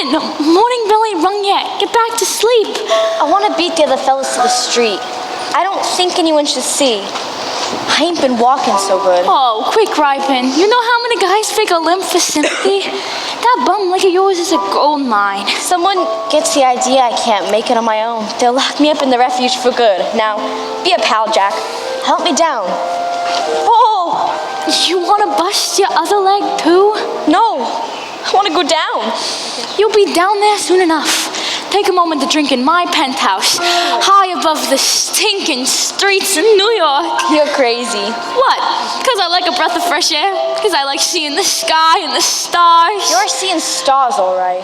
morning. Morning bell ain't rung yet. Get back to sleep. I want to beat the other fellas to the street. I don't think anyone should see. I ain't been walking so good. Oh, quick, Ripon. You know how many guys fake a limb for sympathy? That bum like of yours is a gold mine. Someone gets the idea I can't make it on my own. They'll lock me up in the refuge for good. Now, be a pal, Jack. Help me down. Oh! You want to bust your other leg, too? No. I want to go down. You'll be down there soon enough. Take a moment to drink in my penthouse, high above the stinking streets in New York. You're crazy. What? Because I like a breath of fresh air? Because I like seeing the sky and the stars? You're seeing stars, all right.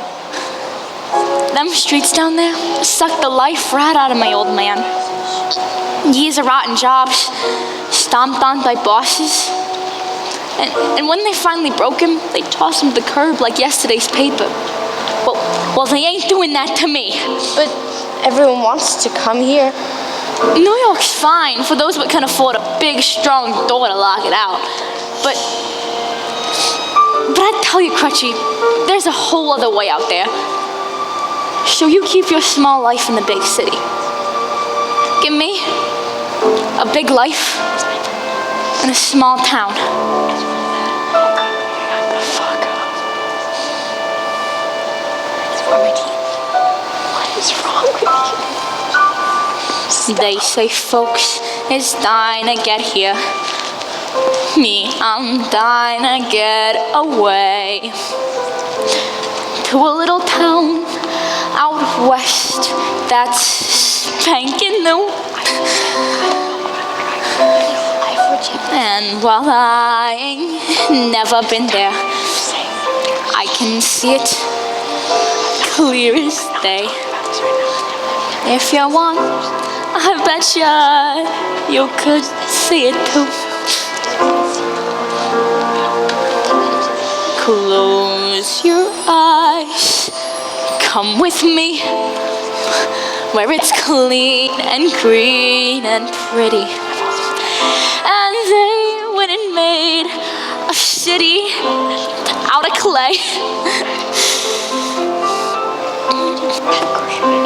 Them streets down there sucked the life right out of my old man. Years of rotten jobs, stomped on by bosses. And when they finally broke him, they tossed him to the curb like yesterday's paper. Well, they ain't doing that to me. But everyone wants to come here. New York's fine for those that can afford a big, strong door to lock it out. But I tell you, Crutchy, there's a whole other way out there. So you keep your small life in the big city. Give me a big life in a small town. What is wrong with you? They say folks is dying to get here. Me, I'm dying to get away to a little town out west that's spanking new. And while I ain't never been there, I can see it clear as day. If you want, I bet you could see it too. Close your eyes, come with me, where it's clean and green and pretty. And they went and made a city out of clay.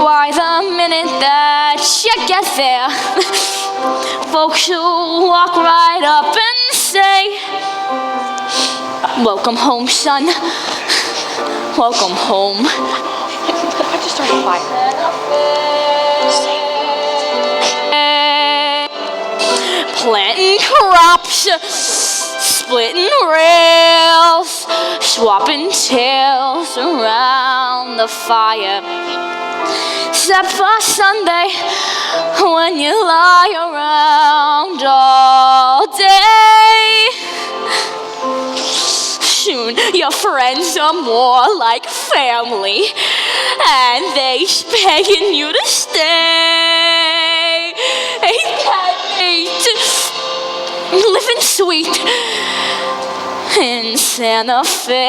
Why, the minute that you get there, folks will walk right up and say, welcome home, son. Welcome home. I just started a fire. Planting crops, splitting rails, swapping tales around the fire. Except for Sunday, when you lie around all day. Soon your friends are more like family, and they's begging you to stay. Living sweet in Santa Fe.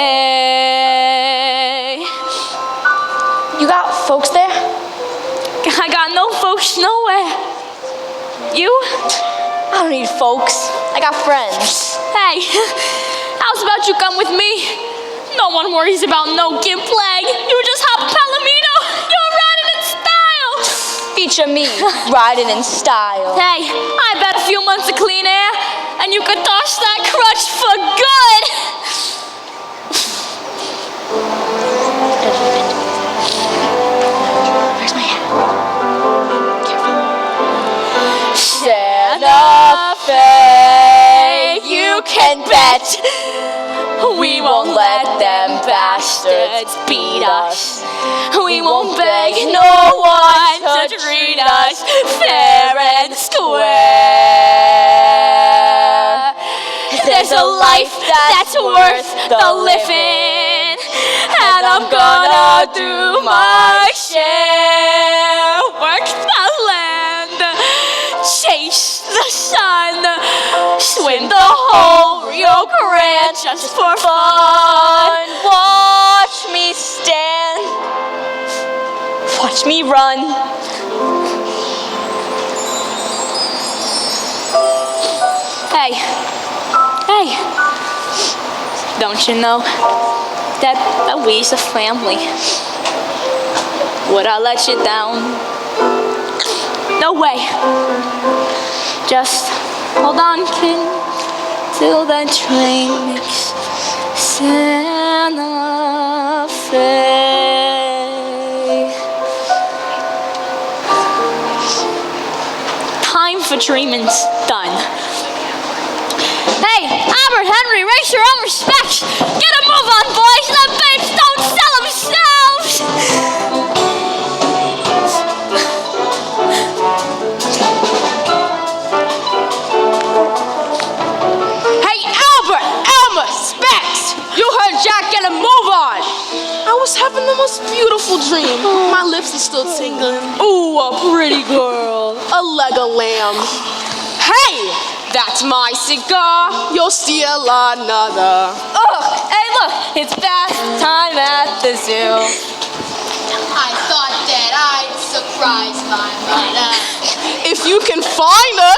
You got folks there? I got no folks nowhere. You? I don't need folks. I got friends. Hey, how's about you come with me? No one worries about no gimp leg. You just hop Palomino. You're riding in style. Feature me, riding in style. Hey, I bet a few months of clean air, and you could toss that crutch for good. Where's my hat? Santa Fe, you can bet we won't let them bastards beat us. We won't beg no one to treat us fair and square. There's a life that's worth the living, and I'm gonna do my share. Work the land, chase the sun, swim the whole Rio Grande just for fun. Watch me stand. Watch me run. Hey, don't you know that we's a family. Would I let you down? No way. Just hold on, kid, till the train makes Santa Fe. Time for dreaming's done. Hey, Albert Henry, raise your own respect. Get a move on, boys. The babes don't sell themselves. Hey, Albert, Elmer, Specs. You heard Jack, get a move on. I was having the most beautiful dream. My lips are still tingling. Ooh, a pretty girl. A leg of lamb. Hey, that's my cigar. You'll steal another. Oh, hey, look, it's bath time at the zoo. I thought that I'd surprise my mother. If you can find her,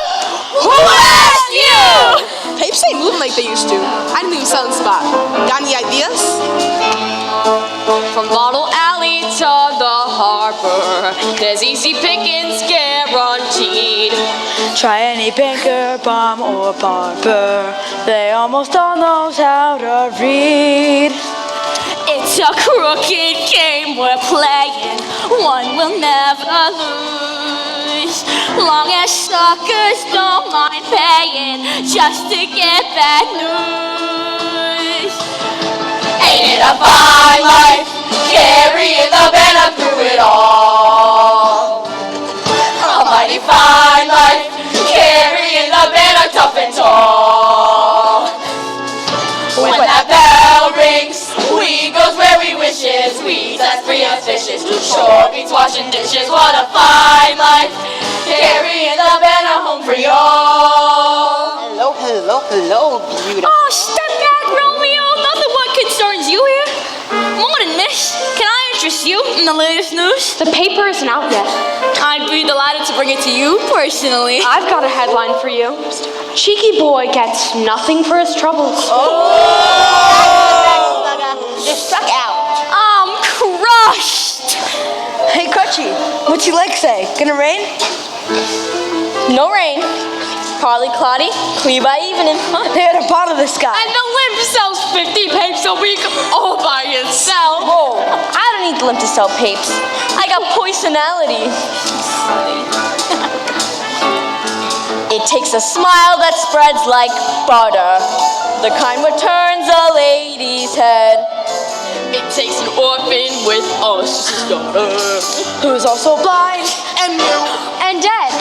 who asked you? Papes ain't moving like they used to. I didn't even sell in spot. Got any ideas? From Bottle Alley to the harbor, there's easy pickings guaranteed. Try any banker, bomb, or barber. They almost all knows how to read. It's a crooked game we're playing. One will never lose. Long as suckers don't mind paying just to get bad news. Ain't it a fine life, carrying the banner through it all? A mighty fine life, carrying the banner tough and tall. When that bell rings, we goes where we wishes. We as free as fishes, shore beats washing dishes. What a fine life, carrying the banner home for y'all. Hello, hello, hello, beautiful. Oh, step back, Romeo. Nothing what concerns you here. More than this, can I interest you in the latest news? The paper isn't out yet. I'd be delighted to bring it to you personally. I've got a headline for you. Cheeky boy gets nothing for his troubles. Just suck out. I'm crushed. Hey, Crutchy, what's your leg say? Gonna rain? No rain. Partly cloudy, clear by evening. Hey, at the bottom of the sky. And the limb sells 50 papes a week all by itself. Whoa, I don't need the limp to sell papes. I got poisonality. It takes a smile that spreads like butter, the kind what turns a lady's head. It takes an orphan with a stutter. Who's also blind And mute. And dead.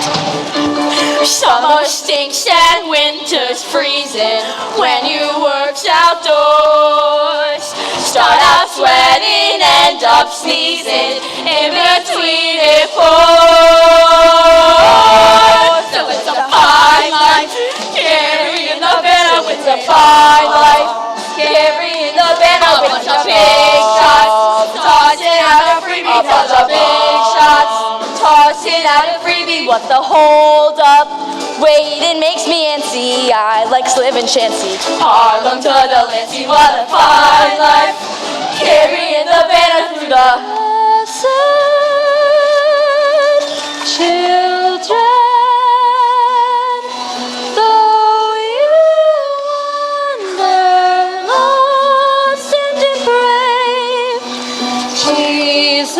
Summer stinks and winter's freezing when you work outdoors. Start out sweating, end up sneezing in between it pours. So it's a fine life, carrying the banner. It's a fine life, carrying the banner with the big shots. Tossing out a freebie for the big shots. Tossing out a freebie, what the hold up? Waiting makes me antsy, I like living chancy. Harlem to the Lindsay, what a fine life, carrying the banner through the children. Though you wander lost and depraved, Jesus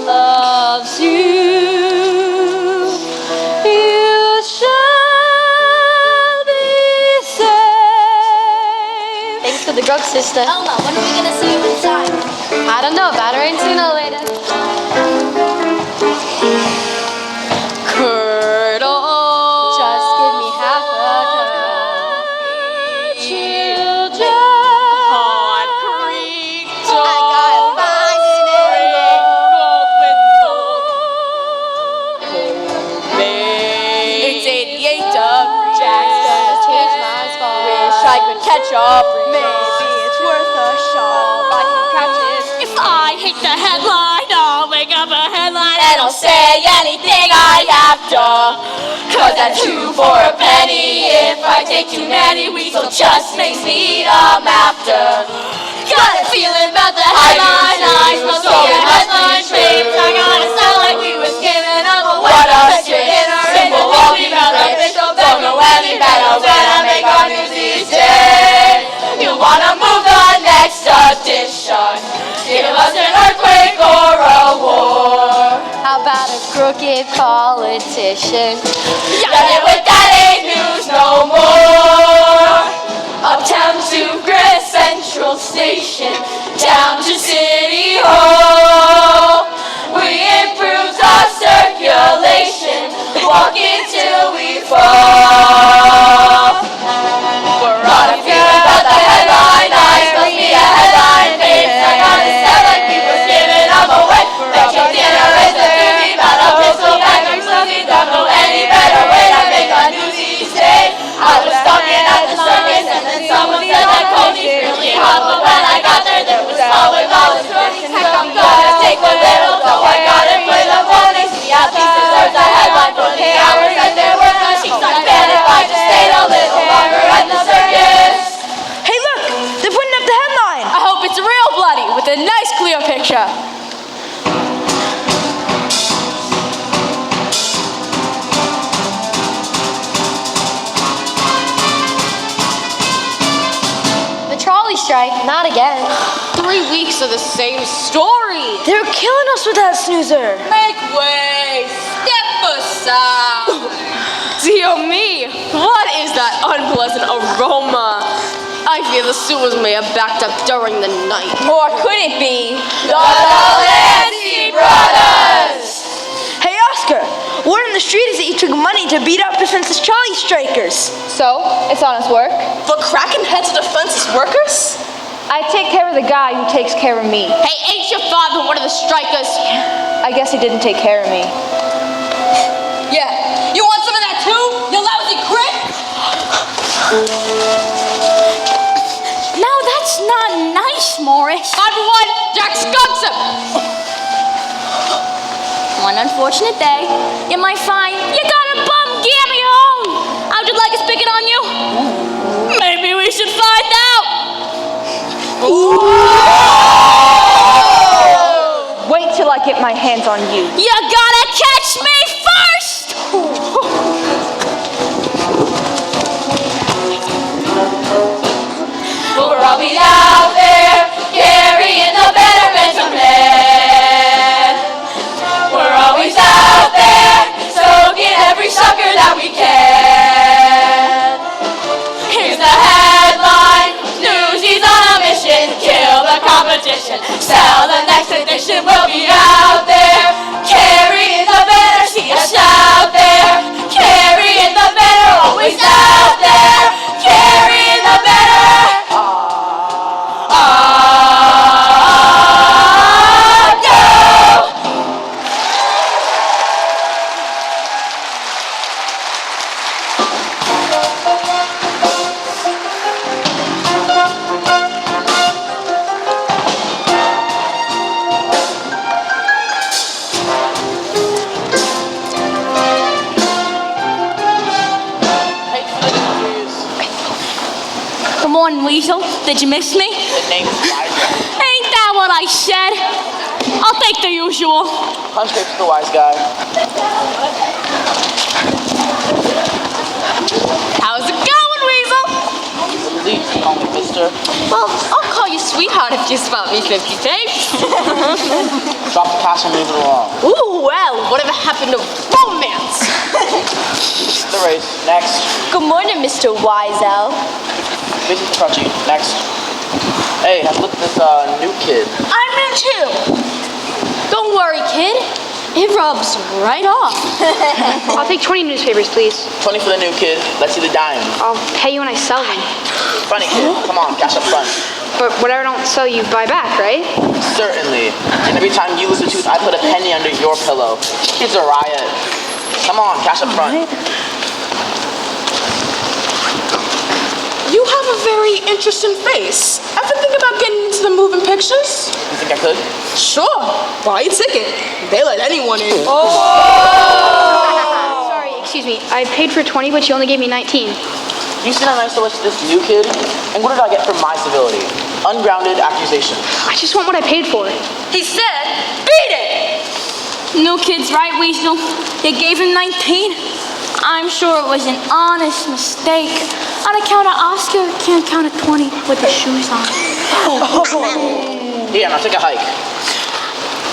loves you. You shall be saved. Thanks for the drug, sister. Elma, when are we gonna see you inside? I don't know, better ain't sooner or later. Curdle. Just give me half a cup. Children. Concrete. I gotta find an It's 88 degrees. Jack's gonna change my spot. Wish I could catch up. Maybe it's worth a shot. I can catch it. If I hit the headline, I'll make up a headline And I'll say anything I have to. 'cause that's 2 for a penny. If I take too many, Weasel just makes me eat 'em after. Got a feeling about the headline, I must be a headline shaped. I gotta sound like we was giving up a what a dinner, and we'll all be better. Don't know any better when I make our Newsies day. You wanna move the next edition, give us an earthquake or a war. How about a crooked politician? Done it with that ain't news no more. Uptown to Grand Central Station, down to City Hall. We improved our circulation, walking till we fall. We're on a feeling about the headline, I must be a headline face. I gotta sound like we was giving them away. Making dinner is a movie about a pistol bag or something. Don't know any better way to make a Newsies day. I was talking at the circus and then someone said that pony's really hot, but when I got there, there was all with all his ponies. Heck, I'm gonna take a little, so I gotta play the ponies. Yeah, these deserves a headline for the hours that they're working. She's not bad if I just stayed a little longer at the circus. Hey, look! They're putting up the headline! I hope it's real bloody with a nice clear picture. The trolley strike, not again. 3 weeks of the same story. They're killing us with that snoozer! Make way! Step aside! Dear me, what is that unpleasant aroma? I fear the sewers may have backed up during the night. Or could it be? The Delancey Brothers! Hey, Oscar! Word on the street is that you took money to beat up defenseless trolley strikers. So, it's honest work? The cracking heads of defenseless workers? I take care of the guy who takes care of me. Hey, ain't your father one of the strikers? I guess he didn't take care of me. Yeah. You want some of that too, you lousy crick? Now that's not nice, Morris. Number one, Jack skunks him. One unfortunate day, you might find you got a bum gammy home. How'd you like us picking on you? Maybe we should find out. Wait till I get my hands on you. You gotta catch me first. We're always out there, carrying the betterment of man. We're always out there, soaking every sucker that we can. Here's the headline, Newsies on a mission, kill the competition, sell the next edition. We'll be out there, carrying the better, see us out there, carrying the better, always out there, carrying the better. Come on, Weasel. Did you miss me? Ain't that what I said? I'll take the usual. Punch paper for the wise guy. How's it going, Weasel? Please call me mister. Well, I'll call you sweetheart if you spot me 50 tapes. Drop the cash and move it along. Ooh, well, whatever happened to romance? The race. Next. Good morning, Mr. Wiesel. Busy Crunchy. Next. Hey, have a look at this new kid. I'm in too. Don't worry, kid. It rubs right off. I'll take 20 newspapers, please. 20 for the new kid. Let's see the dime. I'll pay you when I sell them. Funny kid. Come on, cash up front. But whatever I don't sell, you buy back, right? Certainly. And every time you lose a tooth, I put a penny under your pillow. Kids a riot. Come on, cash up front. You have a very interesting face. Ever think about getting into the moving pictures? You think I could? Sure. Buy a ticket. They let anyone in. Sorry, excuse me. I paid for 20, but you only gave me 19. You said I'm nice to this new kid, and what did I get for my civility? Ungrounded accusation. I just want what I paid for. He said, beat it! New kid's right, Weasel. You gave him 19. I'm sure it was an honest mistake. On account of Oscar can't count a 20 with his shoes on. Yeah, now take a hike.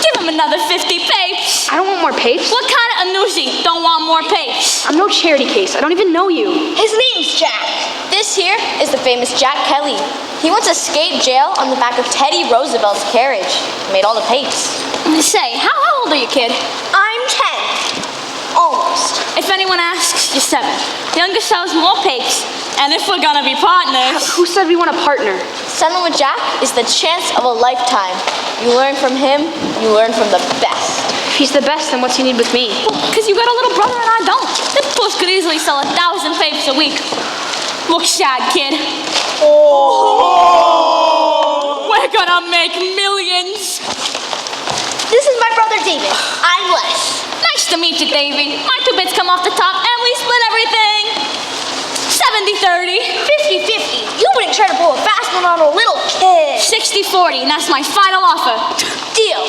Give him another 50 papes. I don't want more papes. What kind of a newsie don't want more papes? I'm no charity case. I don't even know you. His name's Jack. This here is the famous Jack Kelly. He once escaped jail on the back of Teddy Roosevelt's carriage. Made all the papes. Say, how old are you, kid? I'm 10. Almost. If anyone asks, you're 7. Younger sells more papes. And if we're gonna be partners... Who said we want a partner? Selling with Jack is the chance of a lifetime. You learn from him, you learn from the best. If he's the best, then what's he need with me? Because you got a little brother and I don't. This puss could easily sell 1,000 papes a week. Look sad, kid. Oh. We're gonna make millions. This is my brother David. I'm Les. Nice to meet you, Davey. My 2 bits come off the top and we split everything. 70-30. 50-50. You wouldn't try to pull a fast one on a little kid. 60-40, and that's my final offer. Deal.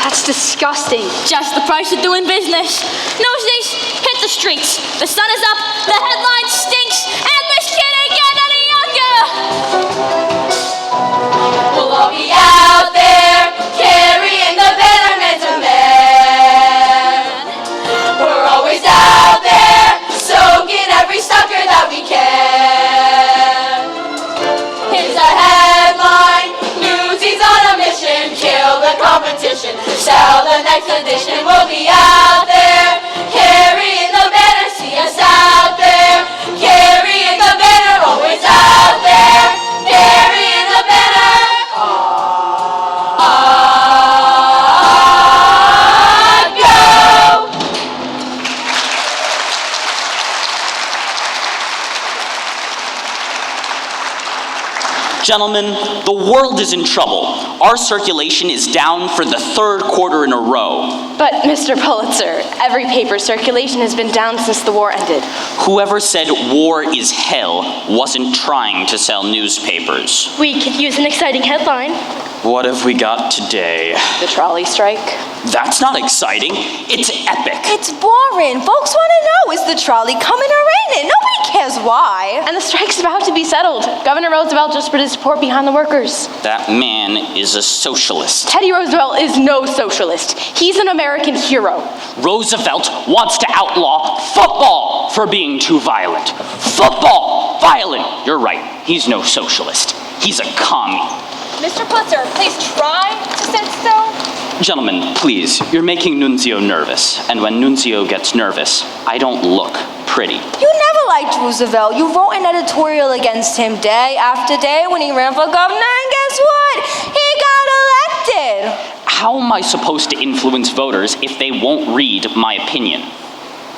That's disgusting. Just the price of doing business. Newsies, hit the streets. The sun is up, the headline stinks, and this kid ain't getting any younger. We'll all be out there carrying the betterment of man. We're always out there soaking every sucker that we can. Here's a headline: Newsies on a mission, kill the competition, sell the next edition. We'll be out there carrying the banner. See us out there carrying the banner. Always out there carrying the banner. Go! Gentlemen, the world is in trouble. Our circulation is down for the 3rd quarter in a row. But, Mr. Pulitzer, every paper circulation has been down since the war ended. Whoever said war is hell wasn't trying to sell newspapers. We could use an exciting headline. What have we got today? The trolley strike. That's not exciting. It's epic. It's boring. Folks want to know, is the trolley coming or ain't it? Nobody cares why. And the strike's about to be settled. Governor Roosevelt just put his support behind the workers. That man is a socialist. Teddy Roosevelt is no socialist. He's an American hero. Roosevelt wants to outlaw football for being too violent. Football! Violent! You're right. He's no socialist. He's a commie. Mr. Pulitzer, please try to sit still. Gentlemen, please, you're making Nunzio nervous. And when Nunzio gets nervous, I don't look pretty. You never liked Roosevelt. You wrote an editorial against him day after day when he ran for governor, and guess what? He got elected. How am I supposed to influence voters if they won't read my opinion?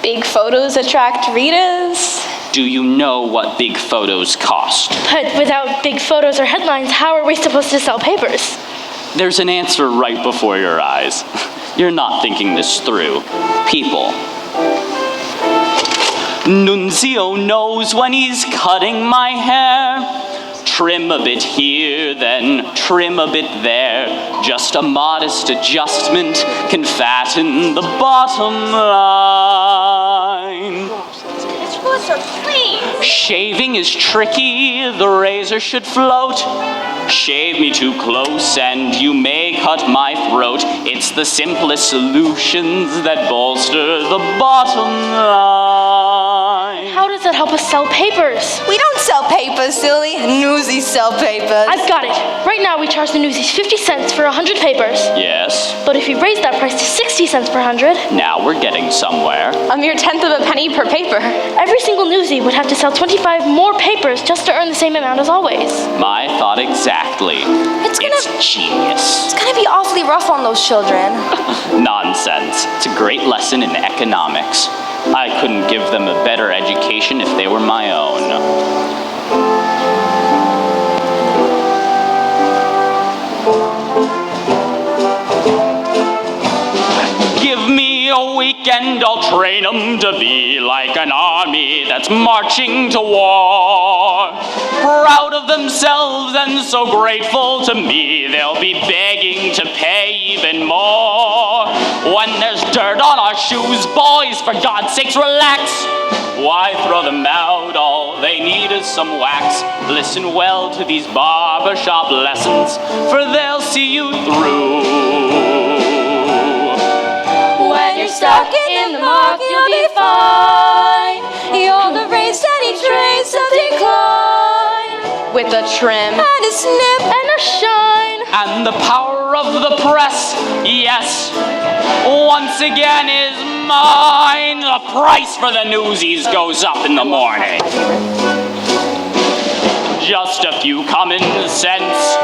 Big photos attract readers. Do you know what big photos cost? But without big photos or headlines, how are we supposed to sell papers? There's an answer right before your eyes. You're not thinking this through. People. Nunzio knows when he's cutting my hair. Trim a bit here, then trim a bit there. Just a modest adjustment can fatten the bottom line. Shaving is tricky, the razor should float. Shave me too close and you may cut my throat. It's the simplest solutions that bolster the bottom line. How does that help us sell papers? We don't sell papers, silly. Newsies sell papers. I've got it. Right now we charge the Newsies 50 cents for 100 papers. Yes, But if we raise that price to 60 cents per 100, now we're getting somewhere. a mere tenth of a penny per paper, every single Newsie would have to sell 25 more papers just to earn the same amount as always. My thought exactly. It's genius. It's gonna be awfully rough on those children. Nonsense. It's a great lesson in economics. I couldn't give them a better education if they were my own. Give me a weekend, I'll train 'em to be like an army that's marching to war. Proud of themselves and so grateful to me, they'll be begging to pay even more. When there's dirt on our shoes, boys, for God's sakes, relax. Why throw them out? All they need is some wax. Listen well to these barbershop lessons, for they'll see you through. When you're stuck in the muck, you'll be fine. You're the race that each race of decline. With a trim And a snip and a shine. And the power of the press, yes, once again is mine. The price for the Newsies goes up in the morning. Just a few common sense,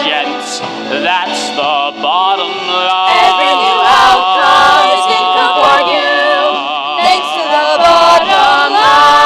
gents, that's the bottom line. Every new outcome is income for you, thanks to the bottom line.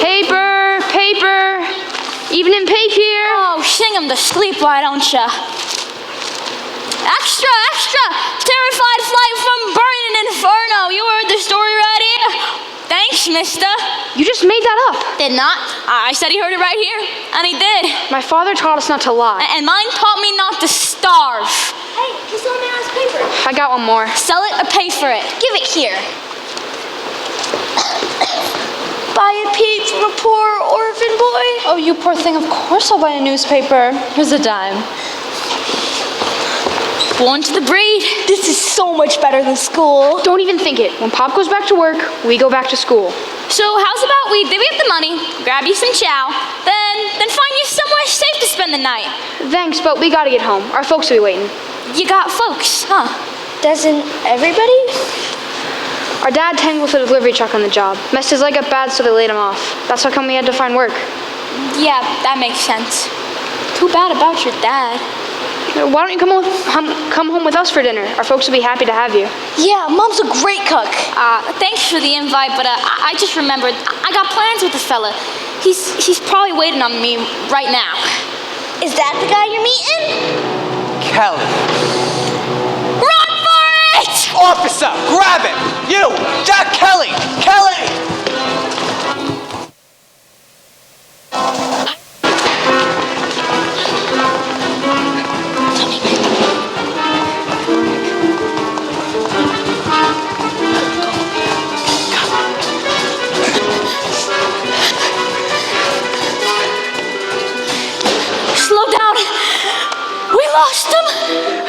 Paper, paper. Evening paper here. Oh, sing 'em to sleep, why don't ya? Extra, extra! Terrified flight from burning inferno. You heard the story right here? Thanks, mister. You just made that up. Did not. I said he heard it right here, and he did. My father taught us not to lie. And mine taught me not to starve. Hey, he's on me on paper. I got one more. Sell it or pay for it. Give it here. Buy a page from a poor orphan boy. Oh, you poor thing, of course I'll buy a newspaper. Here's a dime. Born to the breed. This is so much better than school. Don't even think it. When Pop goes back to work, we go back to school. So how's about we divvy up the money, grab you some chow, then find you somewhere safe to spend the night. Thanks, but we gotta get home. Our folks will be waiting. You got folks, huh? Doesn't everybody? Our dad tangled with a delivery truck on the job. Messed his leg up bad, so they laid him off. That's how come we had to find work. Yeah, that makes sense. Too bad about your dad. Why don't you come home with us for dinner? Our folks will be happy to have you. Yeah, Mom's a great cook. Thanks for the invite, but I just remembered I got plans with the fella. He's probably waiting on me right now. Is that the guy you're meeting? Kelly. Run for it! Officer, grab him! You! Jack Kelly! Kelly! Slow down. We lost him.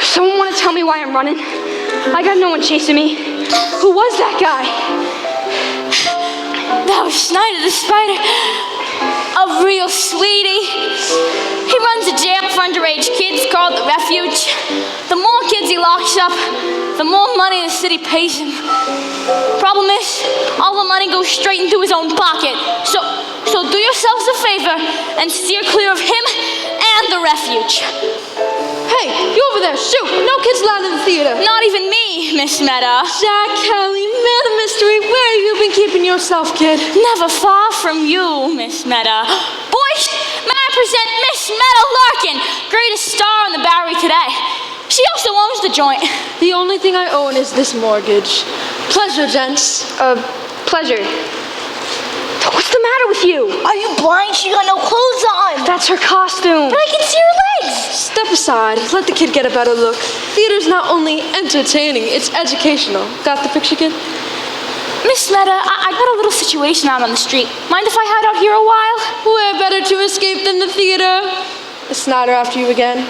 Someone want to tell me why I'm running? I got no one chasing me. Who was that guy? That was Snyder the Spider. A real sweetie. He runs a jail for underage kids called the Refuge. The more kids he locks up, the more money the city pays him. Problem is, all the money goes straight into his own pocket. So do yourselves a favor and steer clear of him and the Refuge. Hey, you over there, shoot! No kids allowed in the theater. Not even me, Miss Meta. Jack Kelly, man of mystery, where have you been keeping yourself, kid? Never far from you, Miss Meta. Boys, may I present Miss Meta Larkin, greatest star on the Bowery today. She also owns the joint. The only thing I own is this mortgage. Pleasure, gents. Pleasure. What's the matter with you? Are you blind? She got no clothes on. That's her costume. But I can see her legs. Step aside. Let the kid get a better look. Theater's not only entertaining, it's educational. Got the picture, kid? Miss Meta, I got a little situation out on the street. Mind if I hide out here a while? Where better to escape than the theater? Is Snyder after you again?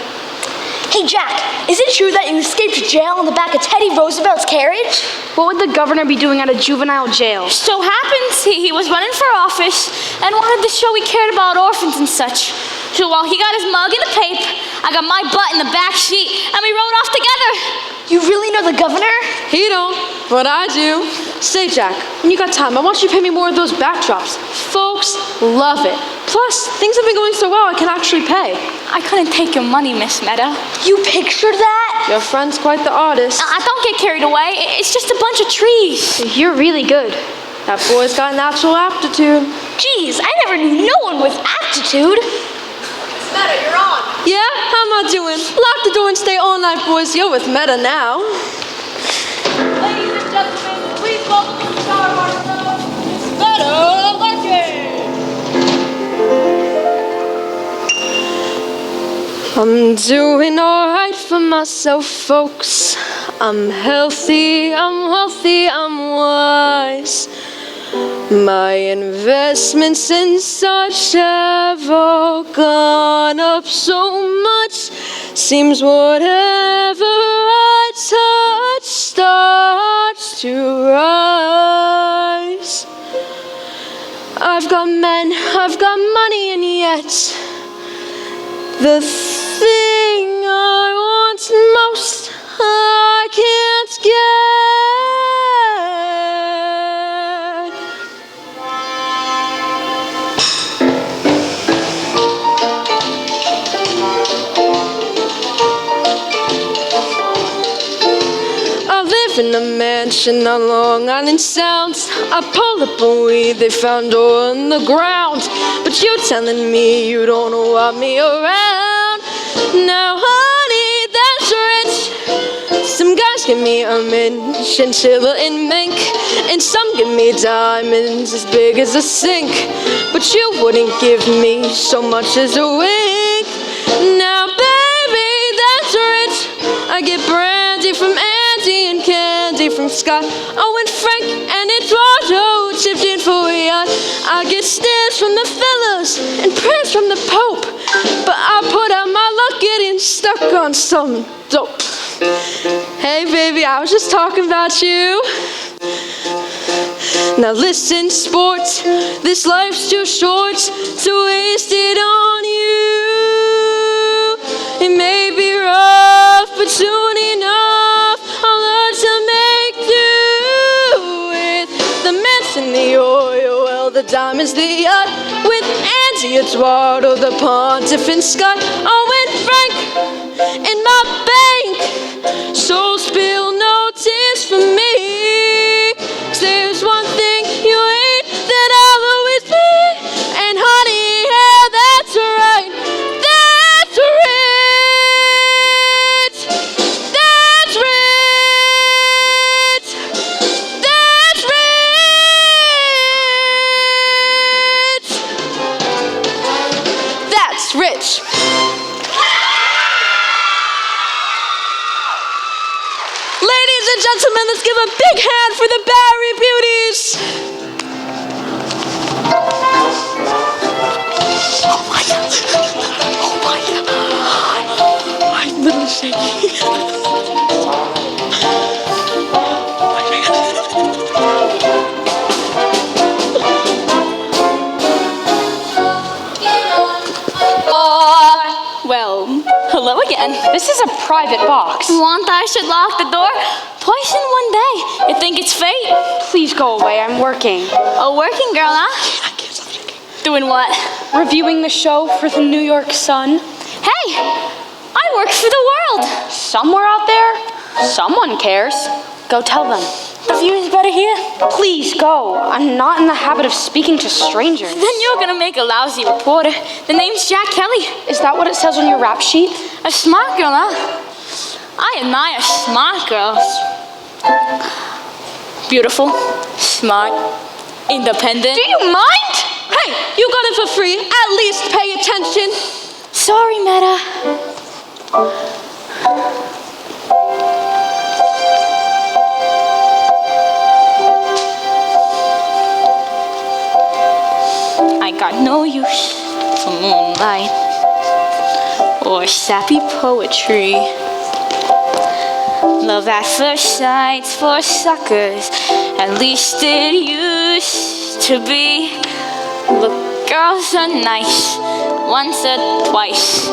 Hey, Jack, is it true that you escaped jail in the back of Teddy Roosevelt's carriage? What would the governor be doing at a juvenile jail? So happens he was running for office and wanted to show he cared about orphans and such. So while he got his mug and a pape, I got my butt in the back seat and we rode off together. You really know the governor? He don't, but I do. Say, Jack, when you got time, I want you to pay me more of those backdrops. Folks love it. Plus, things have been going so well, I can actually pay. I couldn't take your money, Miss Meta. You pictured that? Your friend's quite the artist. I don't get carried away. It's just a bunch of trees. You're really good. That boy's got natural aptitude. Geez, I never knew no one with aptitude. Meta, you're on. Yeah? How am I doing? Lock the door and stay all night, boys. You're with Meta now. Ladies and gentlemen, please welcome the star of our show, Miss Meta Larkin. I'm doing alright for myself, folks. I'm healthy, I'm wealthy, I'm wise. My investments in such have all gone up so much. Seems whatever I touch starts to rise. I've got men, I've got money, and yet the thing I want most, I can't get. I live in a mansion on Long Island Sound. I pull up a weed they found on the ground. But you telling me you don't want me around. Now, honey, that's rich. Some guys give me a mint, chinchilla and mink, and some give me diamonds as big as a sink. But you wouldn't give me so much as a wink. Now, baby, that's rich. I get brandy from Andy and candy from Scott. Oh, and Frank and Eduardo chipped in for a yacht. I get stares from the fellas and prayers from the Pope. But I put out my luck getting stuck on some dope. Hey, baby, I was just talking about you. Now listen, sports, this life's too short to waste it on you. It may be rough, but soon enough I'll learn to make do with the mints and the oil, well, the diamonds, the yacht, with Andy, Eduardo, the Pontiff, and Scott, oh, and Frank in my bank. So spill no tears for me, 'cause there's one thing you ain't that I'll always be. And honey, yeah, that's right, that's rich, that's rich, that's rich, that's rich. Ladies and gentlemen, let's give a big hand for the Barry Beauties. Oh my God. Oh my God. I'm literally shaking. Well, hello again. This is a private box. Want I should lock the door? Twice in one day. You think it's fate? Please go away, I'm working. A working girl, huh? Doing what? Reviewing the show for the New York Sun. Hey, I work for the world. Somewhere out there, someone cares. Go tell them. The view is better here. Please go. I'm not in the habit of speaking to strangers. Then you're gonna make a lousy reporter. The name's Jack Kelly. Is that what it says on your rap sheet? A smart girl, huh? I admire smart girls. Beautiful, smart, independent. Do you mind? Hey, you got it for free. At least pay attention. Sorry, Meta. I got no use for moonlight or sappy poetry. Love at first sight's for suckers, at least it used to be. Look, girls are nice once or twice,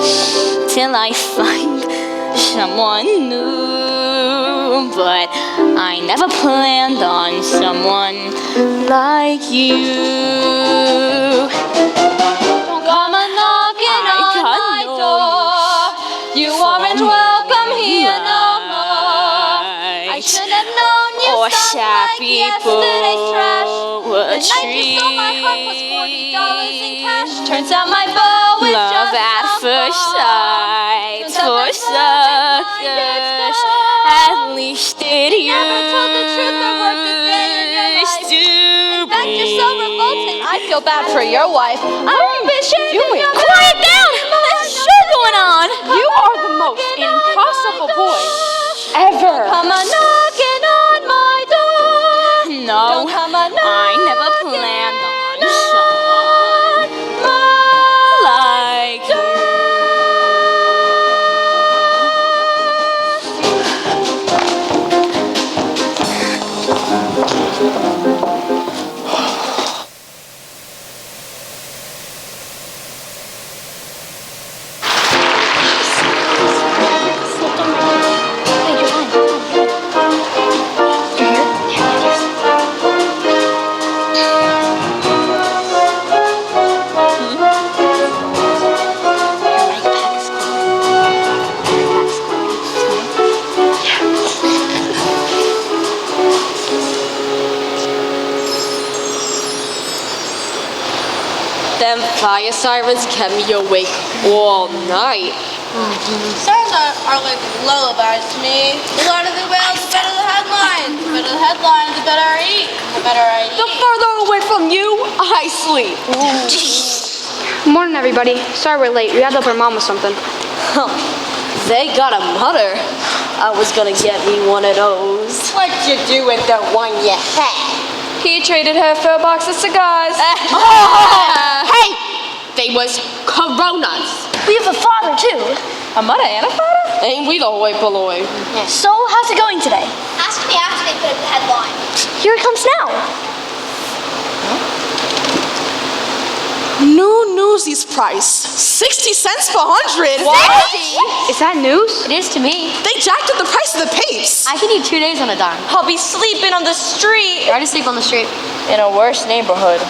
till I find someone new. But I never planned on someone like you. Come a knocking on my door. You aren't welcome here no more. I should have known you or sound like sappy yesterday's trash. The night poetry. you stole my heart was $40 in cash. Turns out my bow is Love just at a first ball. sight Turns out for that love is blind as suckers, stars. at least it Never told the truth or worked a day in your used life. to In fact, you're so be. revolting. I feel bad for your wife. I don't be shaming your Quiet down! There's a show going on! You are the most impossible boy ever. Come a knocking on my door. No, Don't come a I never planned on someone like you. Them fire sirens kept me awake all night. Sirens are like lullabies to me. The louder the wails, the better the headlines. The better the headlines, the better I eat. The better I eat. The further away from you, I sleep. Morning, everybody. Sorry we're late. We had to help our mom with something. They got a mother. I was gonna get me one of those. What'd you do with the one you had? He traded her for a box of cigars. Hey! They was Coronas. We have a father too. A mother and a father? Ain't we the hoi polloi? So, how's it going today? Ask me after they put up the headline. Here it comes now. New Newsies price. 60 cents per 100. Is that news? It is to me. They jacked up the price of the papes. I can eat 2 days on a dime. I'll be sleeping on the street. I already sleep on the street. In a worse neighborhood.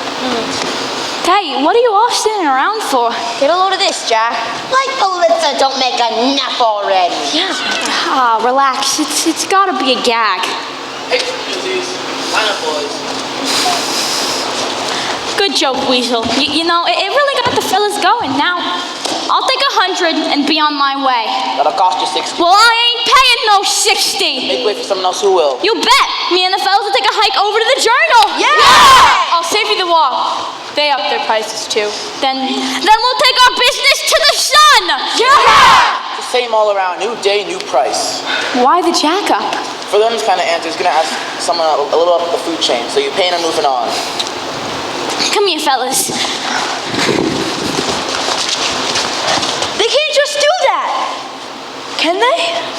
Hey, what are you all standing around for? Get a load of this, Jack. Like the Litza don't make enough already. Ah, relax. It's gotta be a gag. Hey, Newsies. Line up, boys. Good joke, Weasel. You know, it really got the fellas going. Now, I'll take 100 and be on my way. That'll cost you 60. Well, I ain't paying no 60. Make way for someone else who will. You bet. Me and the fellas will take a hike over to the Journal. I'll save you the walk. They up their prices too. Then we'll take our business to the sun. It's the same all around. New day, new price. Why the jack up? For them kind of answers, gonna ask someone a little up the food chain, so you're paying and moving on. Come here, fellas. They can't just do that. Can they?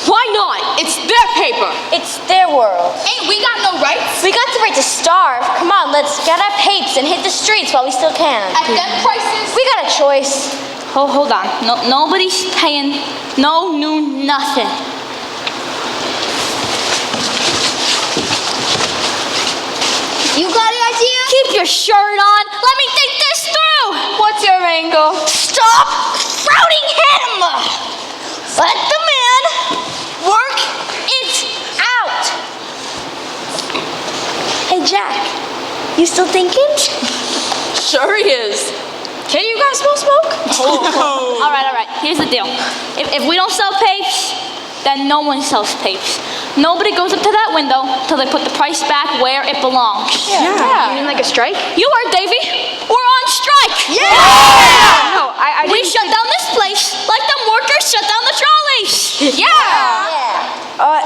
Why not? It's their paper. It's their world. Ain't we got no rights? We got the right to starve. Come on, let's get our papes and hit the streets while we still can. At them prices? We got a choice. Hold on. Nobody's paying no new nothing. You got an idea? Keep your shirt on. Let me think this through. What's your angle? Stop crowding him! Let the man work it out. Hey, Jack, you still thinking? Sure he is. Can you guys smell smoke? All right. Here's the deal. If we don't sell papes, then no one sells papes. Nobody goes up to that window till they put the price back where it belongs. You mean like a strike? You heard, Davey. We're on strike. No, I We didn't. shut down this place like the workers shut down the trolleys.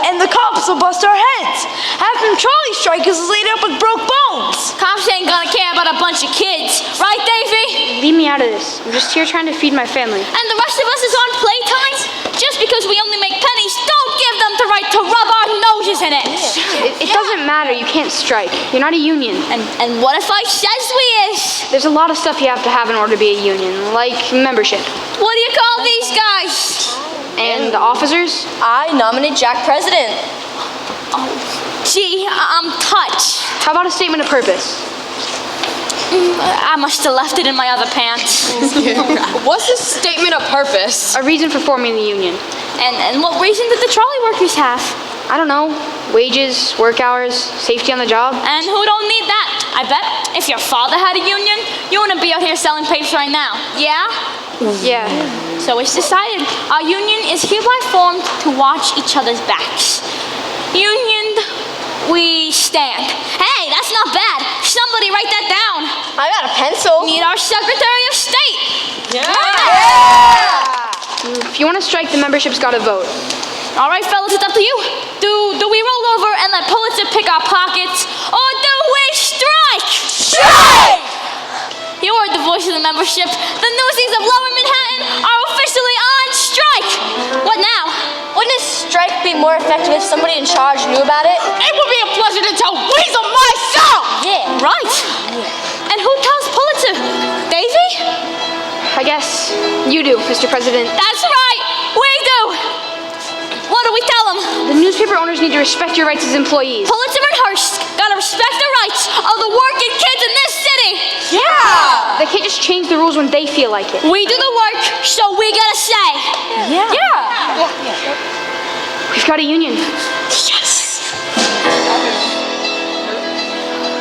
And the cops will bust our heads. Half them trolley strikers is laid up with broke bones. Cops ain't gonna care about a bunch of kids, right, Davey? leave me out of this. I'm just here trying to feed my family. And the rest of us is on playtime? Just because we only make pennies, don't give them the right to rub our noses in it. It doesn't matter. You can't strike. You're not a union. And what if I says we is? There's a lot of stuff you have to have in order to be a union, like membership. What do you call these guys? And the officers? I nominate Jack president. Gee, I'm touched. How about a statement of purpose? I must have left it in my other pants. What's a statement of purpose? A reason for forming the union. And what reason did the trolley workers have? I don't know. Wages, work hours, safety on the job. And who don't need that? I bet if your father had a union, you wouldn't be out here selling papes right now. Yeah? Yeah. So it's decided. Our union is hereby formed to watch each other's backs. Unioned, we stand. Hey, that's not bad. Somebody write that down. I got a pencil. Meet our Secretary of State. If you want to strike, the membership's got to vote. All right, fellas, it's up to you. Do we roll over and let Pulitzer pick our pockets, or do we strike? Strike! You heard the voice of the membership. The Newsies of Lower Manhattan are officially on strike. What now? Wouldn't a strike be more effective if somebody in charge knew about it? It would be a pleasure to tell Weasel myself! Yeah. Right. And who tells Pulitzer? Davy? I guess you do, Mr. President. That's right. We do. What do we tell them? The newspaper owners need to respect your rights as employees. Pulitzer and Hearst gotta respect the rights of the working kids in this city. Yeah! They can't just change the rules when they feel like it. We do the work, so we gotta say. Yeah! We've got a union. Yes.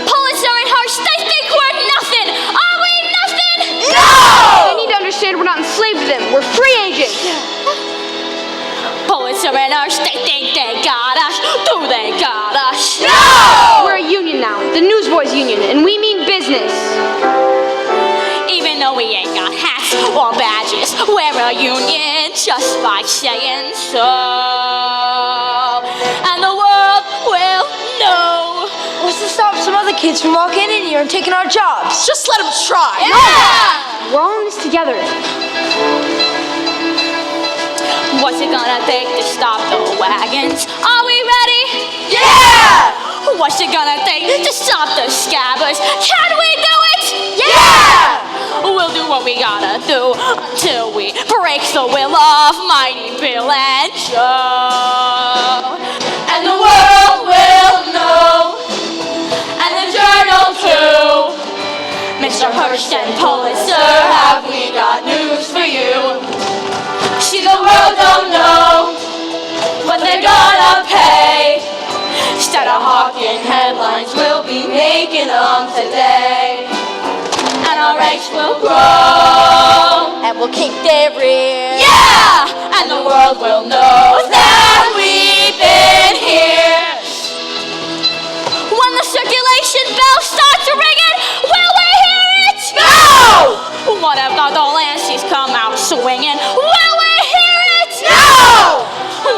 Pulitzer and Hearst, they think we're nothing. Are we nothing? They need to understand we're not enslaved to them. We're free agents. Pulitzer and Hearst, they think they got us. Do they got us? We're a union now, the Newsboys Union, and we mean business. Even though we ain't got hats or badges, we're a union just by saying so. And the world will know. What's to stop some other kids from walking in here and taking our jobs? Just let them try. Yeah! We're all in this together. What's it gonna take to stop the wagons? Are we ready? Yeah! What's it gonna take to stop the scabbers? Can we do it? Yeah! We'll do what we gotta do until we break the will of Mighty Bill and Joe. And the world will know. And the journal too. Mr. Hearst and Pulitzer, Have we got news for you? See, the world don't know what they're gonna pay. Instead of hawking headlines, we'll be making them today. And our ranks will grow. And we'll kick their rear. Yeah! And the world will know that we've been here. when the circulation bell starts ringing, will we hear it? No! What if the Lancey's come out swinging? Will we hear it? No!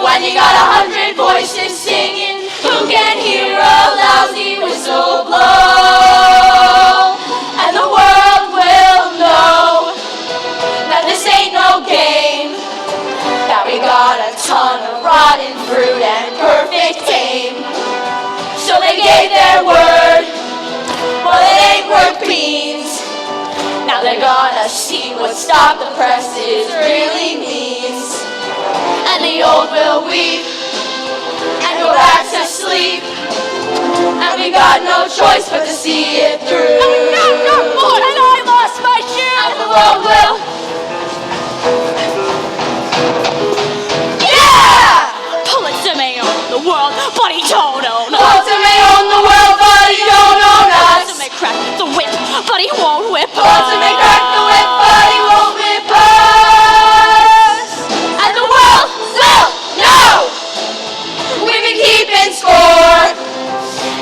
When you got 100 voices singing, who can hear a lousy whistle blow? And the world will know that this ain't no game, that we got a ton of rotten fruit and perfect aim. So they gave their word, well it ain't worth beans. Now they're gonna see what stop the presses really means. And the old will weep and go back to sleep. And we got no choice but to see it through. And I lost my shoe. And the world will. Yeah! Pulitzer may own the world, but he don't own us. Pulitzer may own the world, but he don't own us. Pulitzer may crack the whip, but he won't whip us. Pulitzer may crack the whip, but he won't whip us. And the world will know. We've been keeping score.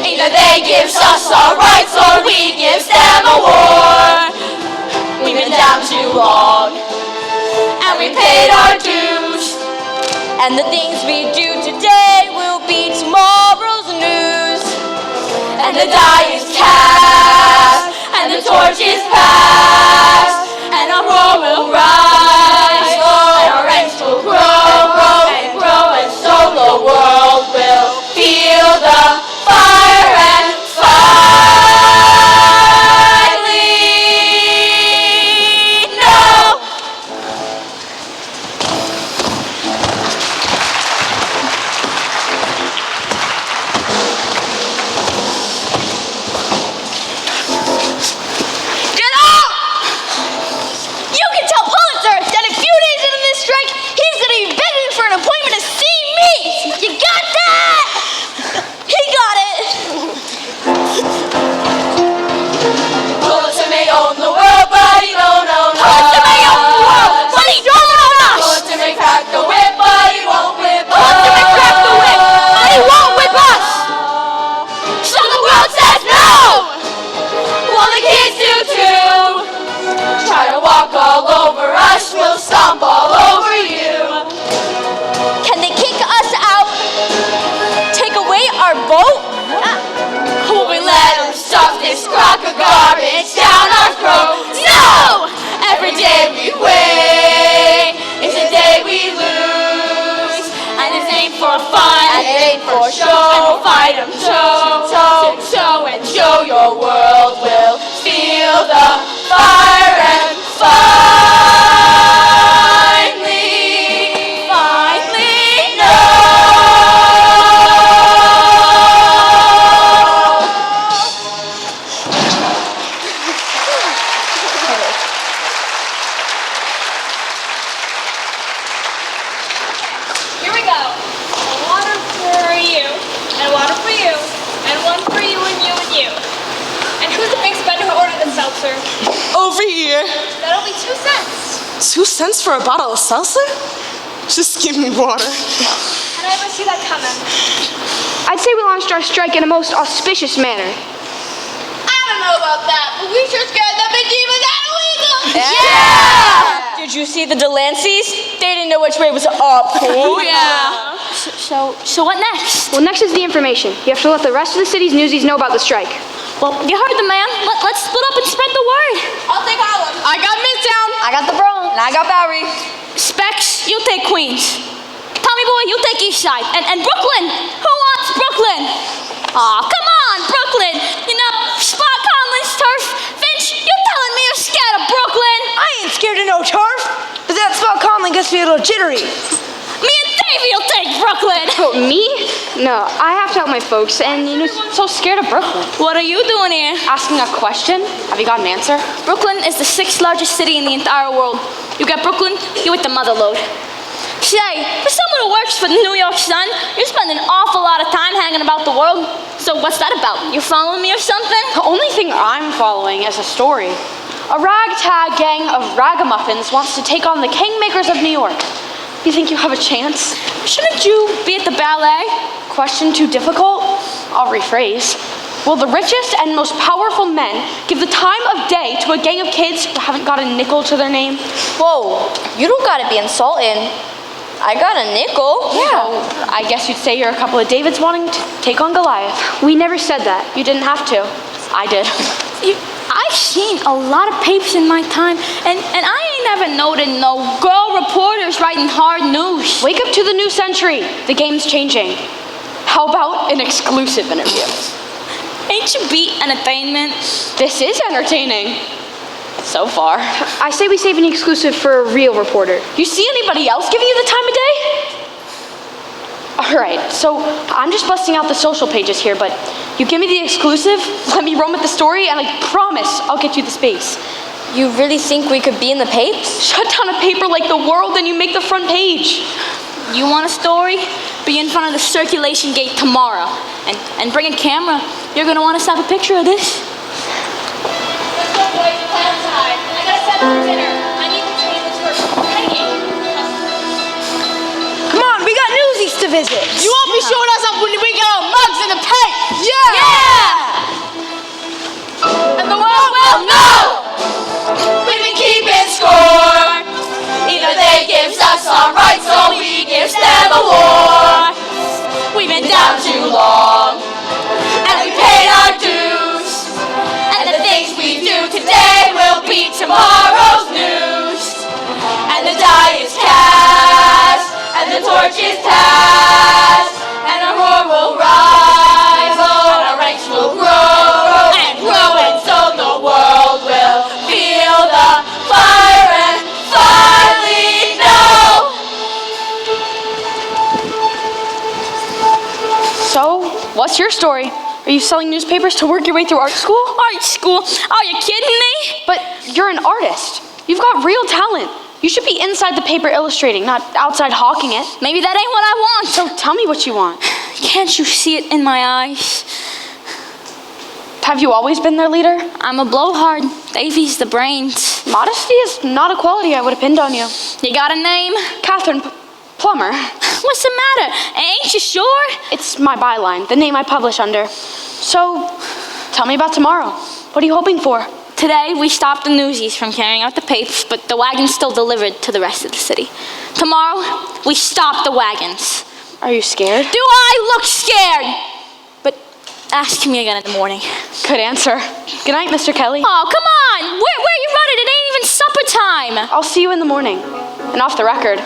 Either they gives us our rights or we gives them a war. We've been down too long, and we paid our dues. And the things we do today will be tomorrow's news. And the die is cast, and the torch is passed. and our roar will rise, and our ranks will grow and grow, and so the world will feel the fire and finally know. Get out! You can tell Pulitzer that a few days into this strike, he's gonna be begging for an appointment to see me! You got that? He got it! Pulitzer may own the world, but he don't own us. Pulitzer may own the world, but he don't own us! Pulitzer may crack the whip, but he won't whip us. Pulitzer may crack the whip, but he won't whip us! So the world says no! Well, the kids do too. Try to walk all over us, we'll stomp all over you. Can they kick us out? Take away our boat? Will we let them stuff this crock of garbage down our throats? No! Every day we wait is a day we lose. And it ain't for fun, and it ain't for show. And we'll fight them toe to toe, and show your world will feel the fire and finally know. Here we go. A water for you, and a water for you, and one for you and you and you. And who's the big spender who ordered the seltzer? Over here. That'll be 2 cents. 2 cents for a bottle of seltzer? Just give me water. And I didn't see that coming. I'd say we launched our strike in a most auspicious manner. I don't know about that, but we sure scared that big demon out of Weasel. Yeah! Did you see the Delanceys? They didn't know which way was up. Oh, yeah. So what next? Well, next is the information. You have to let the rest of the city's newsies know about the strike. Well, you heard the man. Let's split up and spread the word. I'll take Harlem. I got Midtown. I got the Bronx. And I got Bowery. Specs, you take Queens. Tommy boy, you take East Side. And Brooklyn. Who wants Brooklyn? Aw, come on, Brooklyn. You know, Spot Conley's turf. Finch, you telling me you're scared of Brooklyn? I ain't scared of no turf, but that Spot Conley gets me a little jittery. Me and Davey will take Brooklyn. Oh, me? No, I have to help my folks, and you know, so scared of Brooklyn. What are you doing here? Asking a question? Have you got an answer? Brooklyn is the 6th largest city in the entire world. You get Brooklyn, you hit the mother load. Say, for someone who works for the New York Sun, you spend an awful lot of time hanging about the world. So what's that about? You following me or something? The only thing I'm following is a story. A ragtag gang of ragamuffins wants to take on the kingmakers of New York. You think you have a chance? Shouldn't you be at the ballet? Question too difficult? I'll rephrase. Will the richest and most powerful men give the time of day to a gang of kids who haven't got a nickel to their name? Whoa, you don't gotta be insulting. I got a nickel. Yeah. I guess you'd say you're a couple of Davids wanting to take on Goliath. We never said that. You didn't have to. I did. I've seen a lot of papers in my time, and I ain't never noted no girl reporters writing hard news. Wake up to the new century. The game's changing. How about an exclusive interview? Ain't you beat entertainment? This is entertaining. So far. I say we save an exclusive for a real reporter. You see anybody else giving you the time of day? All right, so I'm just busting out the social pages here, but you give me the exclusive, let me run with the story, and I promise I'll get you the space. You really think we could be in the papers? Shut down a paper like The World and you make the front page. You want a story? Be in front of the circulation gate tomorrow. And bring a camera. You're gonna want to snap a picture of this. Let's go, boys. Play outside. I gotta set up for dinner. I need the tables for hanging. Come on, we got Newsies to visit. You won't be showing us up when we get our mugs in the paint. Yeah. And the world will know we've been keeping score. Either they give us our rights or we give them a war. We've been down too long and we paid our dues. And the things we do today will be tomorrow's news. So, what's your story? Are you selling newspapers to work your way through art school? Art school? Are you kidding me? But you're an artist. You've got real talent. You should be inside the paper illustrating, not outside hawking it. Maybe that ain't what I want. So tell me what you want. Can't you see it in my eyes? Have you always been their leader? I'm a blowhard. Davy's the brains. Modesty is not a quality I would have pinned on you. You got a name? Catherine Plummer. What's the matter? Ain't you sure? It's my byline, the name I publish under. So, tell me about tomorrow. What are you hoping for? Today, we stopped the Newsies from carrying out the papers, but the wagon's still delivered to the rest of the city. Tomorrow, we stop the wagons. Are you scared? Do I look scared? But ask me again in the morning. Good answer. Good night, Mr. Kelly. Oh, come on! Where you running? It ain't even supper time! I'll see you in the morning. And off the record,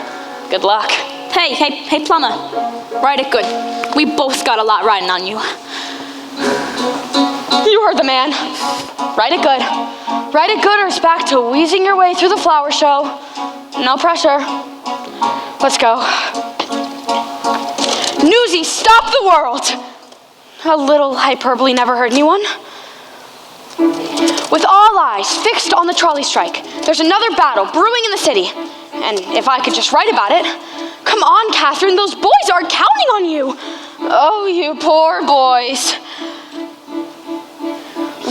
good luck. Hey, Plumber. Write it good. We both got a lot riding on you. You heard the man. Write it good. Write it good or it's back to wheezing your way through the flower show. No pressure. Let's go. Newsies, stop the world! A little hyperbole never hurt anyone. With all eyes fixed on the trolley strike, there's another battle brewing in the city. And if I could just write about it. Come on, Catherine, those boys are counting on you. Oh, you poor boys.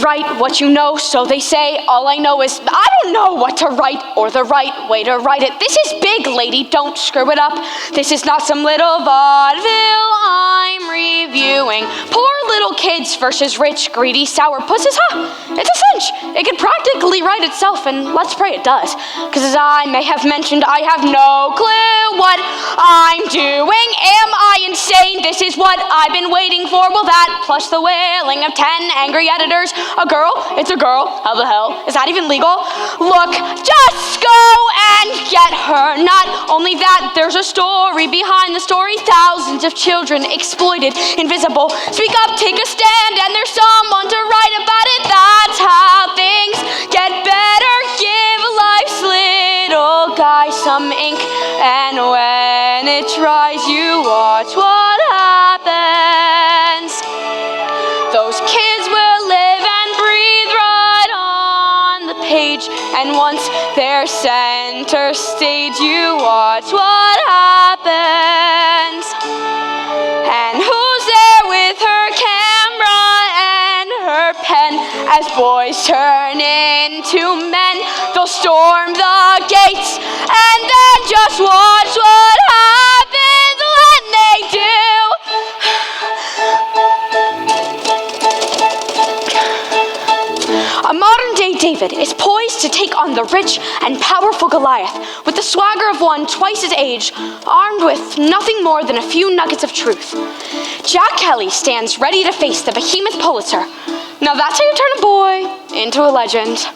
Write what you know, so they say. All I know is I don't know what to write or the right way to write it. This is big, lady, don't screw it up. This is not some little vaudeville I'm reviewing. Poor little kids versus rich, greedy sourpusses, huh? It's a cinch. It could practically write itself, and let's pray it does. Because as I may have mentioned, I have no clue what I'm doing. Am I insane? This is what I've been waiting for. Well, that plus the wailing of 10 angry editors. A girl? It's a girl. How the hell? Is that even legal? Look, just go and get her. Not only that, there's a story behind the story. Thousands of children exploited, invisible. Speak up, take a stand, and there's someone to write about it. That's how things get better. Give life's little guy some ink, and when it dries, you watch what happens. Those kids will live and breathe right on the page, and once they're center stage, you watch what happens. And who's there with her camera and her pen? As boys turn into men, they'll storm the gates, and then just watch what happens when they do. A modern-day David is poised to take on the rich and powerful Goliath with the swagger of one twice his age, armed with nothing more than a few nuggets of truth. Jack Kelly stands ready to face the behemoth Pulitzer. Now that's how you turn a boy into a legend.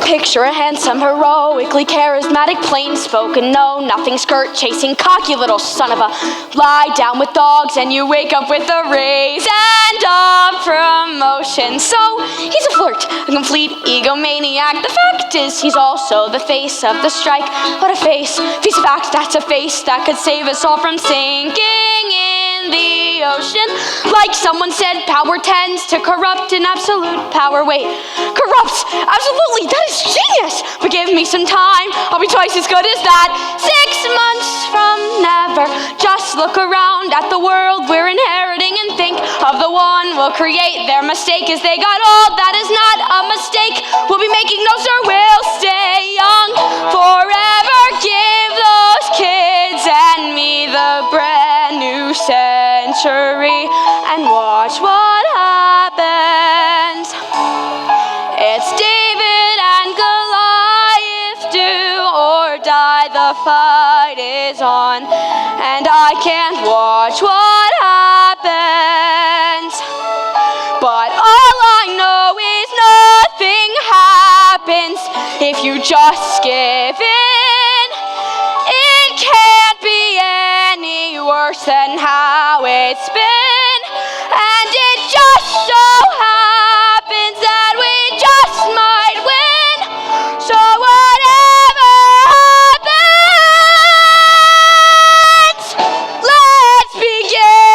Picture a handsome, heroically charismatic, plain-spoken, no-nothing, skirt-chasing, cocky little son of a lie down with dogs and you wake up with a raise and a promotion. So, he's a flirt, a complete egomaniac. The fact is, he's also the face of the strike. What a face. If he's a fact, that's a face that could save us all from sinking in the ocean. Like someone said, power tends to corrupt in absolute power. Wait, corrupts? Absolutely, that is genius! But give me some time, I'll be twice as good as that. 6 months from never. Just look around at the world we're inheriting and think of the one we'll create. Their mistake is they got old, that is not a mistake. We'll be making no sir, we'll stay young forever. Give those kids and me the brand new century and watch what happens. It's David and Goliath, do or die, the fight is on, and I can't watch what happens. But all I know is nothing happens if you just give in. It can't be any worse than how it's been, and it just so happens that we just might win. So whatever happens, let's begin.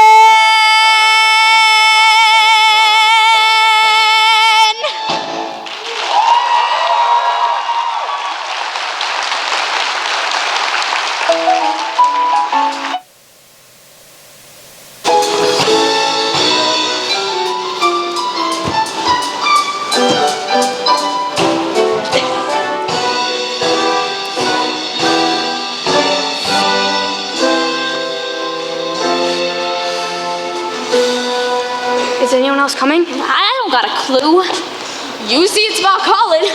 anyone else coming? I don't got a clue. You see, it's about Colin.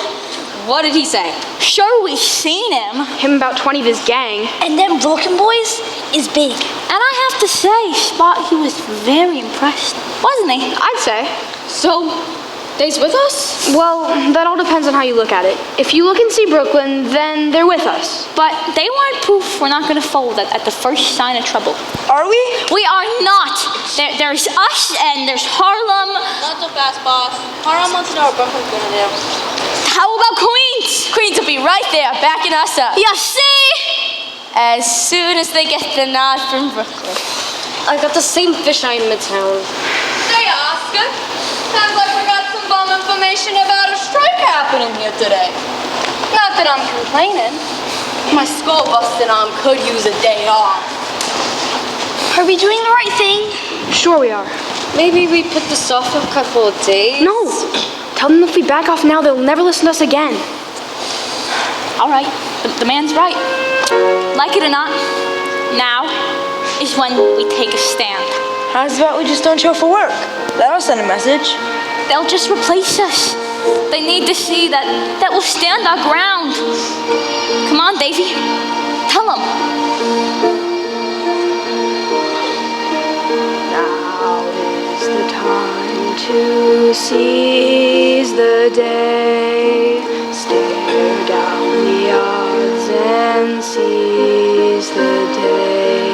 What did he say? Sure, we seen him. Him about 20 of his gang. And them Vulcan boys is big. And I have to say, Spot, he was very impressed, wasn't he? I'd say. So, they's with us? Well, that all depends on how you look at it. If you look and see Brooklyn, then they're with us. But they weren't proof we're not going to fold at the first sign of trouble. Are we? We are not. There's us and there's Harlem. Not so fast, boss. Harlem wants to know what Brooklyn's gonna do. How about Queens? Queens will be right there, backing us up. You see? As soon as they get the nod from Brooklyn. I got the same fish eye in Midtown. Hey, Oscar. Sounds like we got some bum information about a strike happening here today. Not that I'm complaining. My school busting arm could use a day off. Are we doing the right thing? Sure we are. Maybe we put this off a couple of days? No! Tell them if we back off now, they'll never listen to us again. All right, the man's right. Like it or not, now is when we take a stand. How's about we just don't show for work? That'll send a message. They'll just replace us. They need to see that we'll stand our ground. Come on, Davy. Tell them. Now is the time to seize the day. Stare down the odds and seize the day.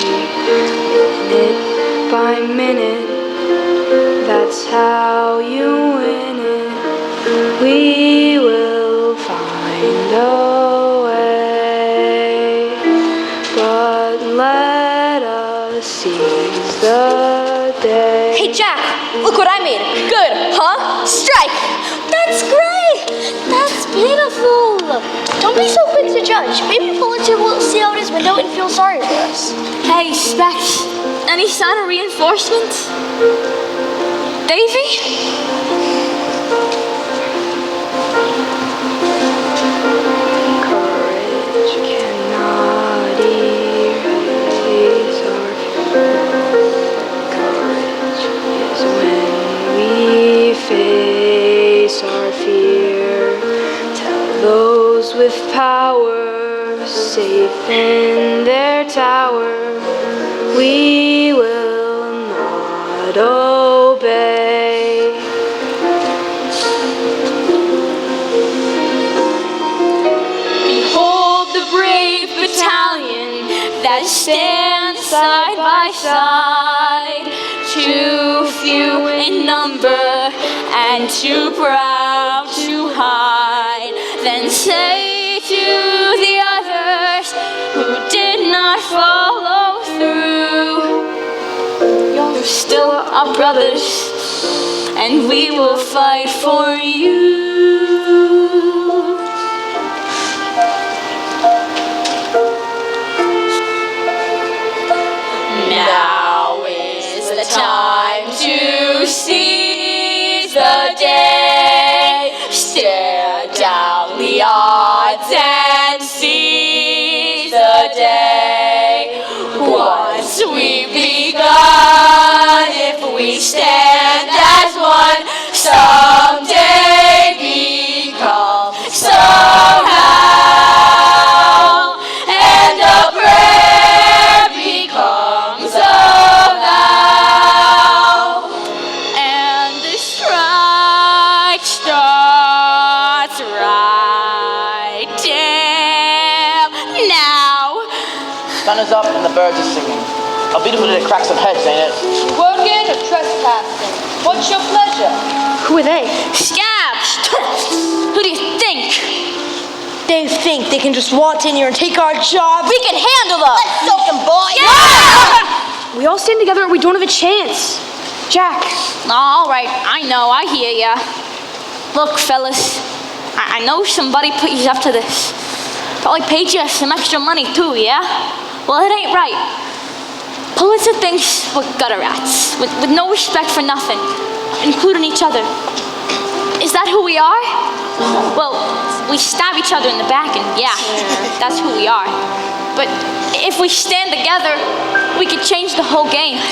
Minute by minute, that's how you win it. We will find a way, but let us seize the day. Hey, Jack, look what I made. Good, huh? Strike! That's great! That's beautiful! Don't be so quick to judge. Maybe Pulitzer will see out his window and feel sorry for us. Hey, Specs, any sign of reinforcements? Davy? Courage cannot erase our fear. Courage is when we face our fear. Tell those with power, safe in their tower, we will not obey. Behold the brave battalion that stands side by side, too few in number and too proud to hide. Then say to the others who did not follow through, you're still our brothers, and we will fight for you. Now is the time to seize the day. Stare down the odds and seize the day. Once we've begun, if we stand as one, someday become somehow, and a prayer becomes a vow, and the strike starts right down now. Sun is up and the birds are singing. A beautiful day to crack some heads, ain't it? Working or trespassing? What's your pleasure? Who are they? Scabs! Who do you think? They think they can just waltz in here and take our job. We can handle them! Let's soak them, boys! Yeah! We all stand together or we don't have a chance. Jack. All right, I know, I hear ya. Look, fellas, I know somebody put you up to this. Probably paid you some extra money too, yeah? Well, it ain't right. Pulitzer thinks we're gutter rats, with no respect for nothing, including each other. Is that who we are? Well, we stab each other in the back and yeah, that's who we are. But if we stand together, we could change the whole game.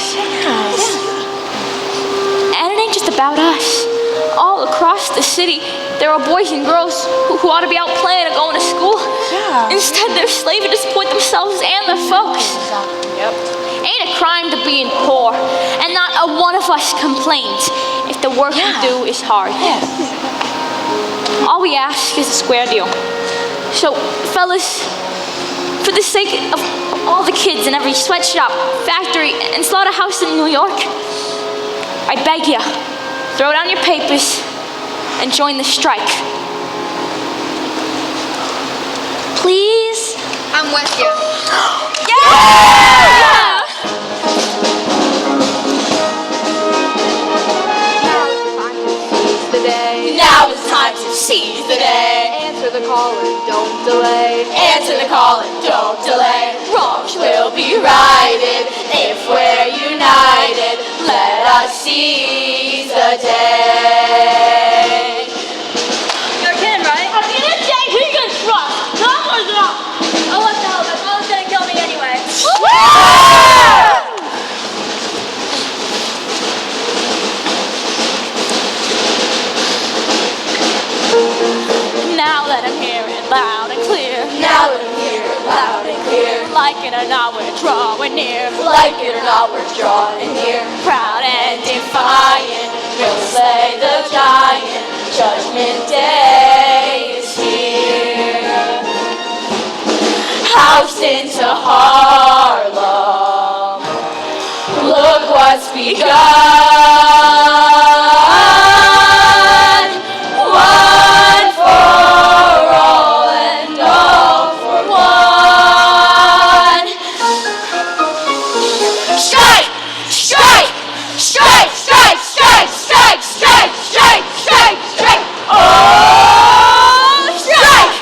And it ain't just about us. All across the city, there are boys and girls who ought to be out playing or going to school. Yeah. Instead, they're slaving to support themselves and their folks. Yep. Ain't a crime to being poor, and not a one of us complains if the work we do is hard. All we ask is a square deal. So, fellas, for the sake of all the kids in every sweatshop, factory, and slaughterhouse in New York, I beg you, throw down your papers and join the strike. Please? I'm with you. Yeah! Now it's time to seize the day. Answer the call and don't delay. Answer the call and don't delay. Wrongs will be righted if we're united. Let us seize the day. You're kidding, right? At the end of the day, who you gonna trust? Not or not? Oh, what the hell? My mom's gonna kill me anyway. Now that I'm hearing loud and clear, Now that I'm here, loud and clear. like it or not, we're drawing near. Like it or not, we're drawing near. Proud and Defiant, we'll slay the giant. Judgment Day is here. Housed into Harlem. Look what's begun. One for all and all for one. Strike! Strike! Strike! Strike! Strike! Strike! Strike! Strike! Strike! Strike! Oh! Strike!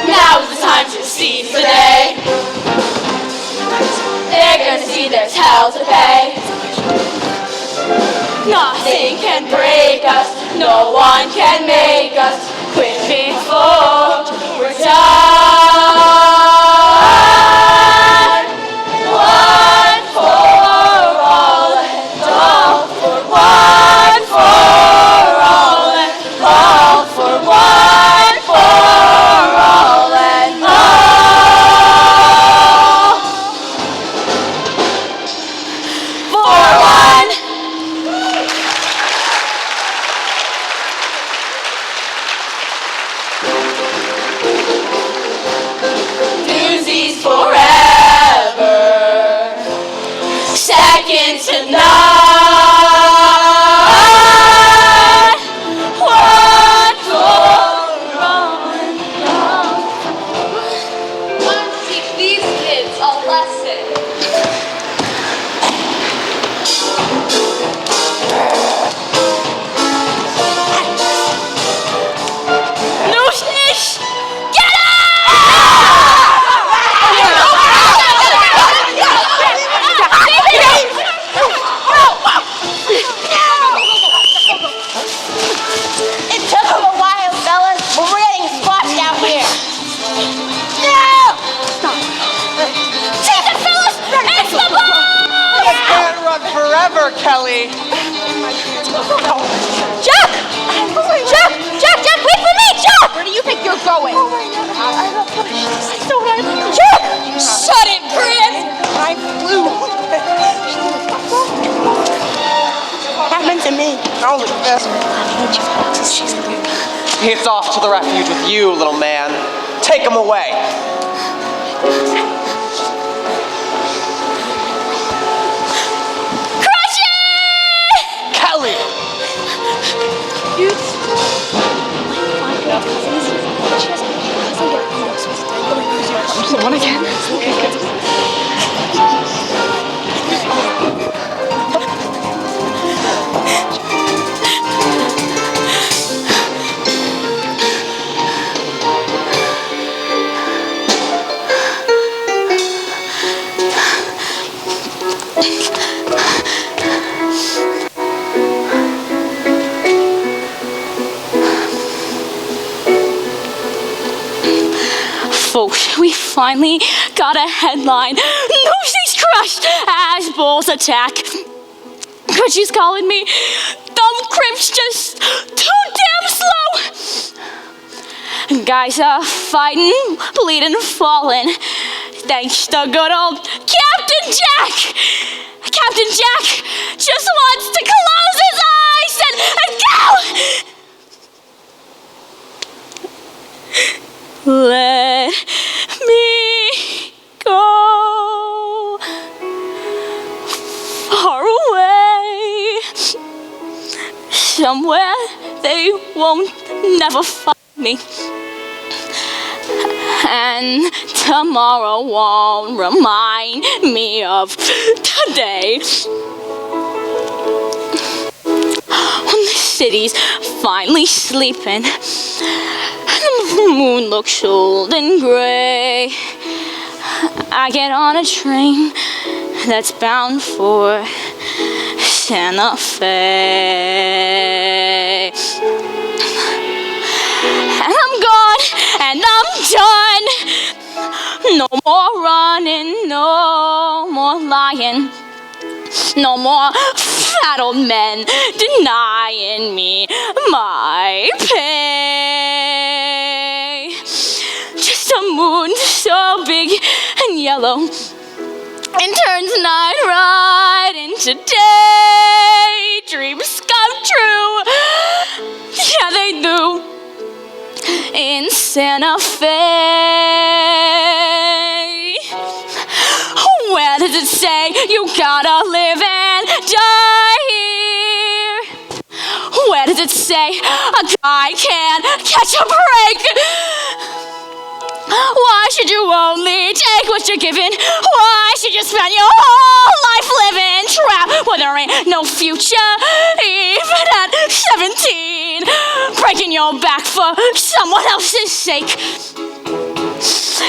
Now is the time to seize the day. They're gonna see there's hell to pay. Nothing can break us, no one can make us quit before we're done. One for all and all for one for all and all for one for all and all for one. Newsies forever. Second to none. One for all and all. Why don't you teach these kids a lesson? No snitch! Get him! Kelly. Jack! Jack, wait for me, Jack! Where do you think you're going? Jack! Shut it, Chris! I flew. What happened to me? I was like this. He's off to the refuge with you, little man. Take him away. Kelly! Someone again? Folks, we finally got a headline. Newsies crushed as bulls attack. But she's calling me dumb crips just too damn slow. Guys are fighting, bleeding, falling. Thanks to good old Captain Jack. Captain Jack just wants to close his eyes and go. Let me go far away, somewhere they won't never find me, and tomorrow won't remind me of today. When the city's finally sleeping, the moon looks old and gray, I get on a train that's bound for Santa Fe. And I'm gone, and I'm done. No more running, no more lying, no more fat old men denying me my pay. Just a moon so big and yellow, and turns night right into day. Dreams come true, yeah they do, in Santa Fe. Where does it say you gotta live and die here? Where does it say a guy can't catch a break? Why should you only take what you're given? Why should you spend your whole life living trapped where there ain't no future, even at 17? Breaking your back for someone else's sake.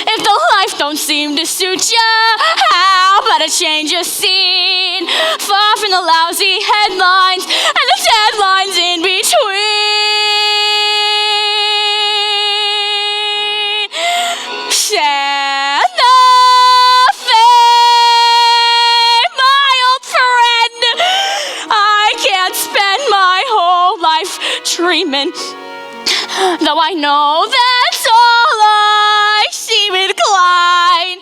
If the life don't seem to suit ya, how about a change of scene? Far from the lousy headlines and the deadlines in between. Santa Fe, my old friend, I can't spend my whole life dreaming, though I know that's all I seem inclined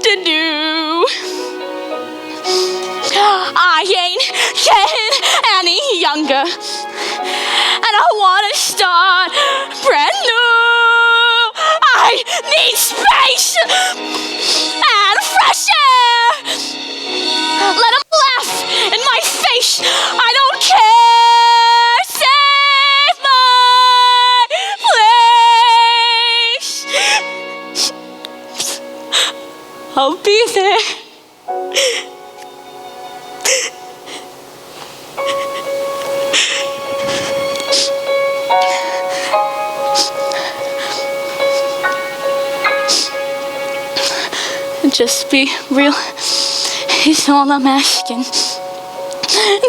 to do. I ain't getting any younger, and I want to start brand new. I need space and fresh air. Let them laugh in my face, I don't care. Save my place, I'll be there. Just be real is all I'm asking.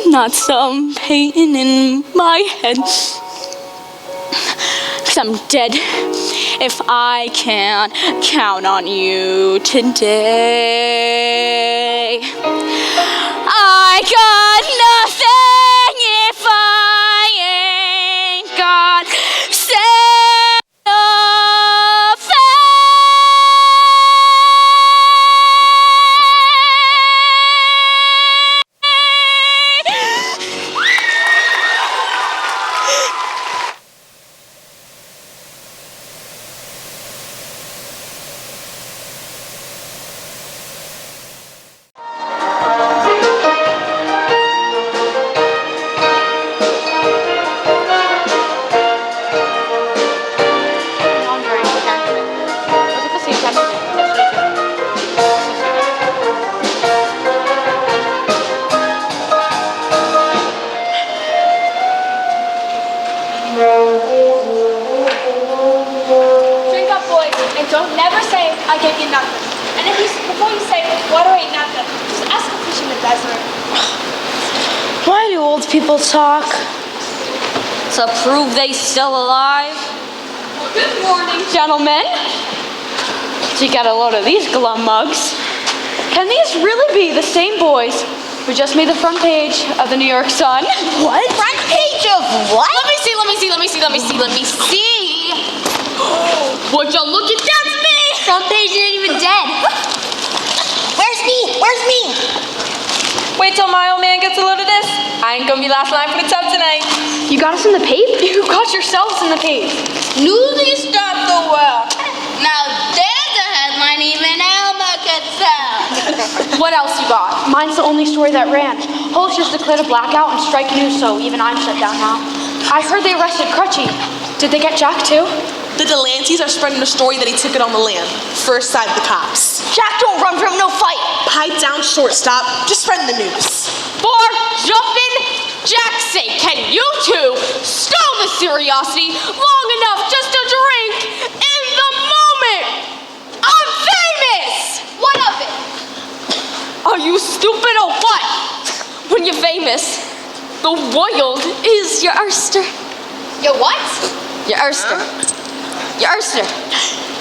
Not some pain in my head. 'Cause I'm dead if I can't count on you today. I got nothing old people talk. To prove they still alive. Good morning, gentlemen. So you got a load of these glum mugs. Can these really be the same boys who just made the front page of the New York Sun? What? Front page of what? Let me see. Would you look at that's me? Front page ain't even dead. Where's me? Wait till my old man gets a load of this. I ain't gonna be last line for the tub tonight. You got us in the pape? You got yourselves in the page. Newsies start the world. Now there's a headline even Elma could tell. What else you got? Mine's the only story that ran. Holtz just declared a blackout and strike news, so even I'm shut down now. I heard they arrested Crutchy. Did they get Jack too? The Delanceys are spreading the story that he took it on the lamb. First side the cops. Jack don't run from no fight. Pipe down, shortstop. Just spreading the news. For jumping Jack's sake, can you two stow the curiosity long enough just to drink in the moment? I'm famous! What of it? Are you stupid or what? When you're famous, the world is your oyster. Your what? Your oyster. Your oyster.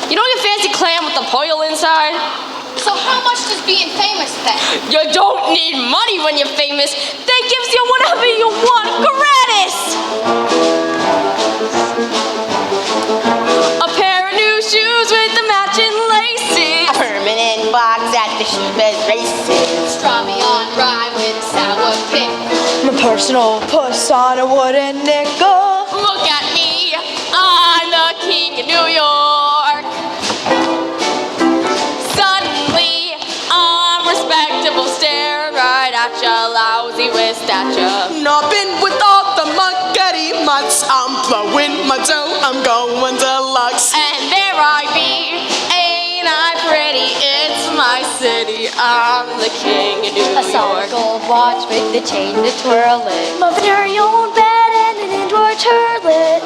You know your fancy clam with the pearl inside? So how much does being famous pay? You don't need money when you're famous. They gives you whatever you want, gratis. A pair of new shoes with the matching laces. Permanent box at the Shoebaz races. Strawberry on rye with a sour pick. My personal puss on a wooden nickel. Look at me, I'm the king of New York. Suddenly, I'm respectable, staring right at ya, lousy with stature. Nothing with all the muckety mutts. I'm blowing my dough, I'm going deluxe. And there I be, ain't I pretty? It's my city, I'm the king of New A solid York. gold watch with the chain to twirl it. Loving her own bed and an indoor toilet.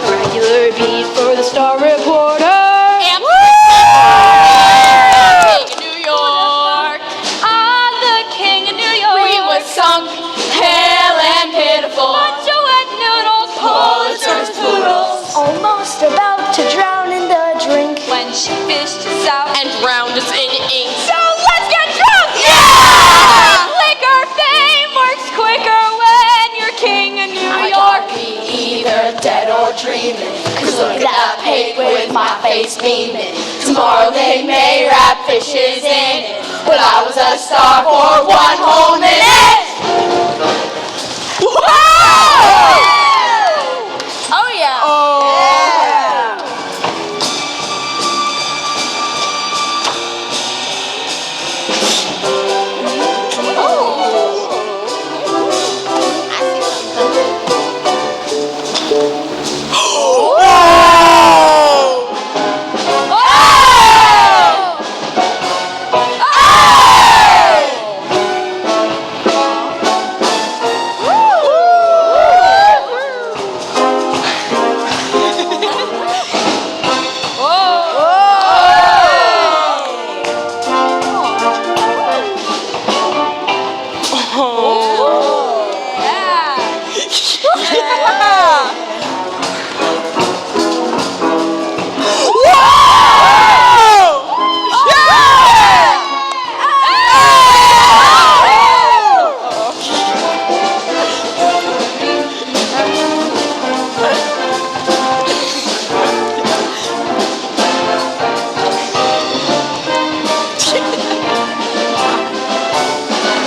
Regular beat for the Star Reporter. And king of New York. I'm the king of New York. We were sunk, pale and pitiful. Bunch of wet noodles. Pulitzer's poodles. Almost about to drown in the drink. When she fished us out. And drowned us in ink. So let's get drunk! Yeah! Liquor fame works quicker when you're king of New York. Be either dead or dreaming. Cause look at that pig with my face beaming. Tomorrow they may wrap fishes in it. But I was a star for 1 whole minute. Oh yeah.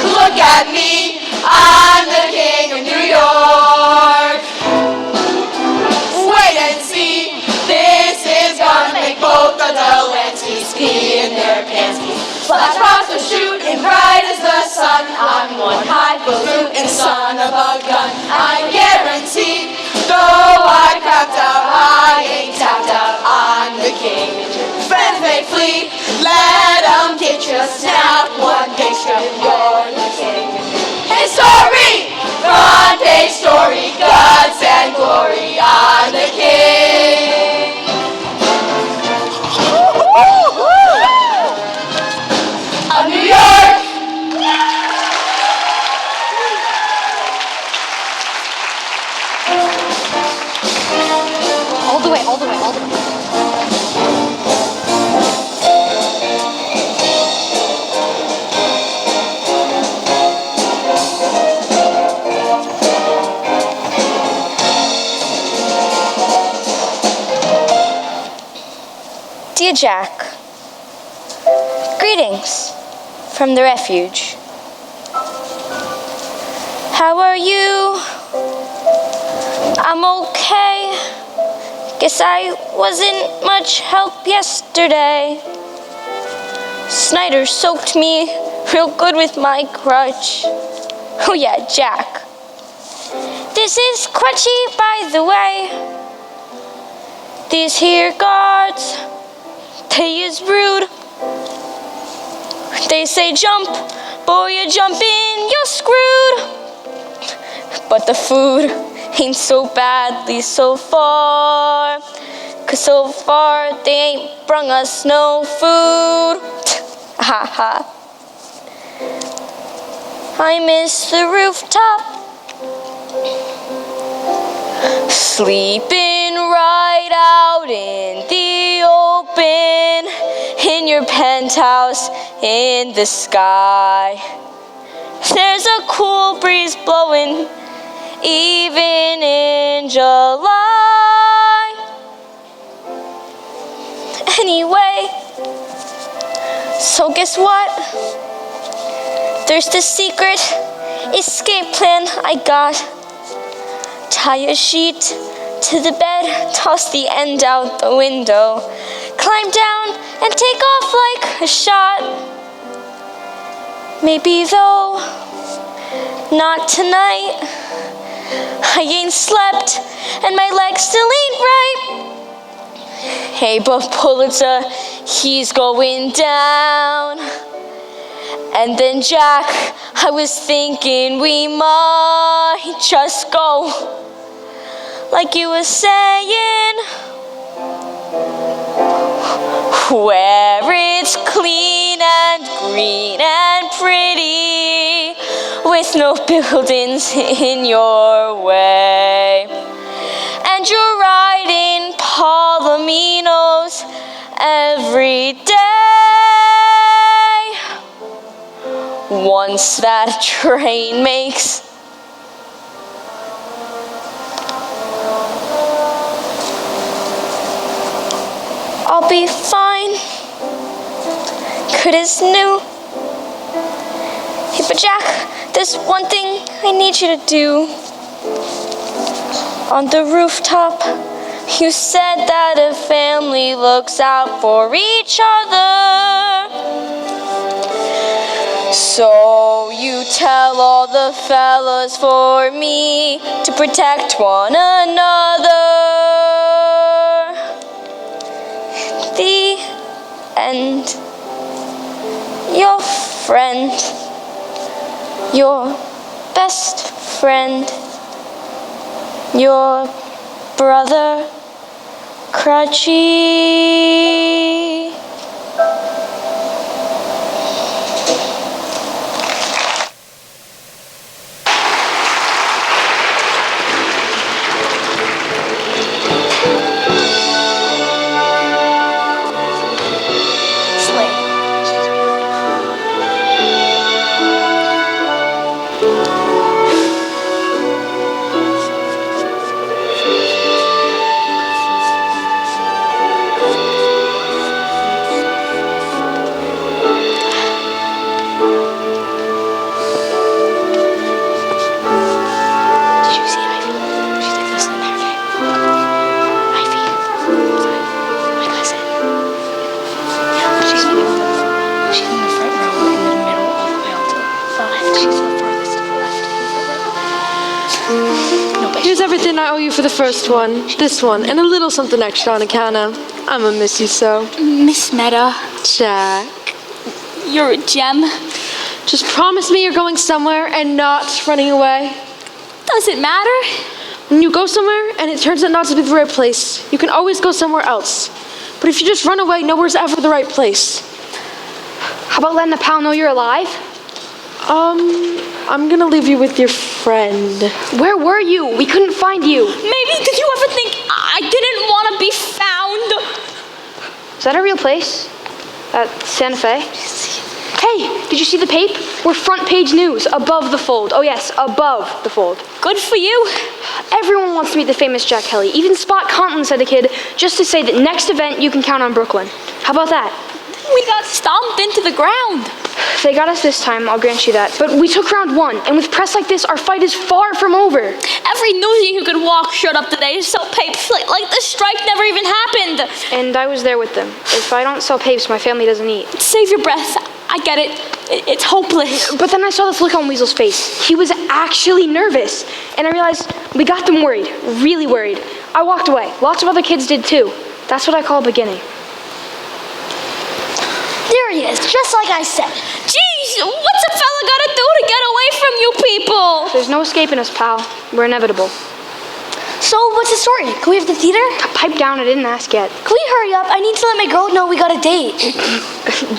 Look at me, I'm the king of New York. Wait and see, this is gonna make both of the Delanceys pee in their pants. Flash bombs are shooting bright as the sun. I'm one highfalutin and son of a gun. I guarantee, though I crapped out, I ain't tapped out. I'm the king. Friends may flee, let 'em get you. Snap one picture, you're the king. History, front page story, guts and glory. I'm the king. Of New York. Dear Jack, greetings from the refuge. How are you? I'm okay. Guess I wasn't much help yesterday. Snyder soaked me real good with my crutch. Oh yeah, Jack. This is Crutchy, by the way. These here guards, they is rude. They say jump, boy, you jump in, you're screwed. But the food ain't so badly so far, 'cause so far they ain't brung us no food. Ha ha. I miss the rooftop, sleeping right out in the open, in your penthouse in the sky. There's a cool breeze blowing even in July. Anyway, so guess what? There's the secret escape plan I got. Tie a sheet to the bed, toss the end out the window, climb down and take off like a shot. Maybe though, not tonight. I ain't slept and my legs still ain't right. Hey, but Pulitzer, he's going down. And then Jack, I was thinking we might just go, like you were saying, where it's clean and green and pretty, with no buildings in your way. And you're riding Palominos every day. Once that train makes I'll be fine, good as new. Hey, but Jack, there's one thing I need you to do. On the rooftop, you said that a family looks out for each other. So you tell all the fellas for me to protect one another. The end. Your friend, your best friend, your brother, Crutchy. Here's everything I owe you for the first one, this one, and a little something extra on account of I'ma miss you so. Miss Meta, Jack. you're a gem. Just promise me you're going somewhere and not running away. Does it matter? When you go somewhere and it turns out not to be the right place, you can always go somewhere else. But if you just run away, nowhere's ever the right place. How about letting the pal know you're alive? I'm gonna leave you with your friend. Where were you? We couldn't find you. Maybe did you ever think I didn't want to be found? Is that a real place? At Santa Fe? Hey, did you see the paper? We're front page news, above the fold. Oh yes, above the fold. Good for you. Everyone wants to meet the famous Jack Kelly. Even Spot Conklin said to Kid, just to say that next event you can count on Brooklyn. How about that? We got stomped into the ground. They got us this time, I'll grant you that. But we took round 1, and with press like this, our fight is far from over. Every newsie who could walk showed up today to sell papes like the strike never even happened. And I was there with them. If I don't sell papes, my family doesn't eat. Save your breath. I get it. It's hopeless. But then I saw this look on Weasel's face. He was actually nervous. And I realized we got them worried, really worried. I walked away. Lots of other kids did too. That's what I call a beginning. There he is, just like I said. Jeez, what's a fella gotta do to get away from you people? There's no escaping us, pal. We're inevitable. So, what's the story? Can we have the theater? Pipe down, I didn't ask yet. Can we hurry up? I need to let my girl know we got a date.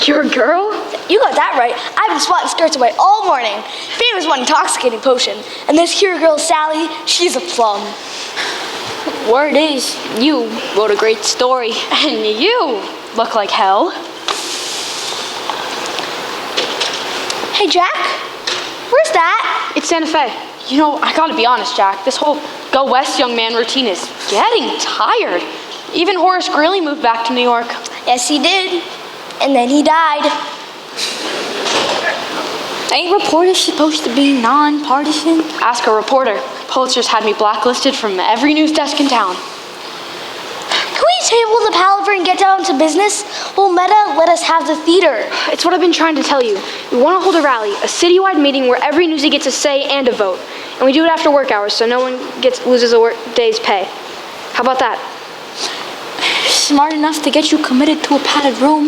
Your girl? You got that right. I've been swatting skirts away all morning. Famous one intoxicating potion. And this here girl, Sally, she's a plum. Word is, you wrote a great story. And you look like hell. Hey, Jack, where's that? It's Santa Fe. You know, I gotta be honest, Jack. This whole go west young man routine is getting tired. Even Horace Greeley moved back to New York. Yes, he did. And then he died. Ain't reporters supposed to be nonpartisan? Ask a reporter. Pulitzer's had me blacklisted from every news desk in town. Can we table the palaver and get down to business? Will Meta let us have the theater? It's what I've been trying to tell you. We want to hold a rally, a citywide meeting where every newsie gets a say and a vote. And we do it after work hours so no one loses a day's pay. How about that? Smart enough to get you committed to a padded room.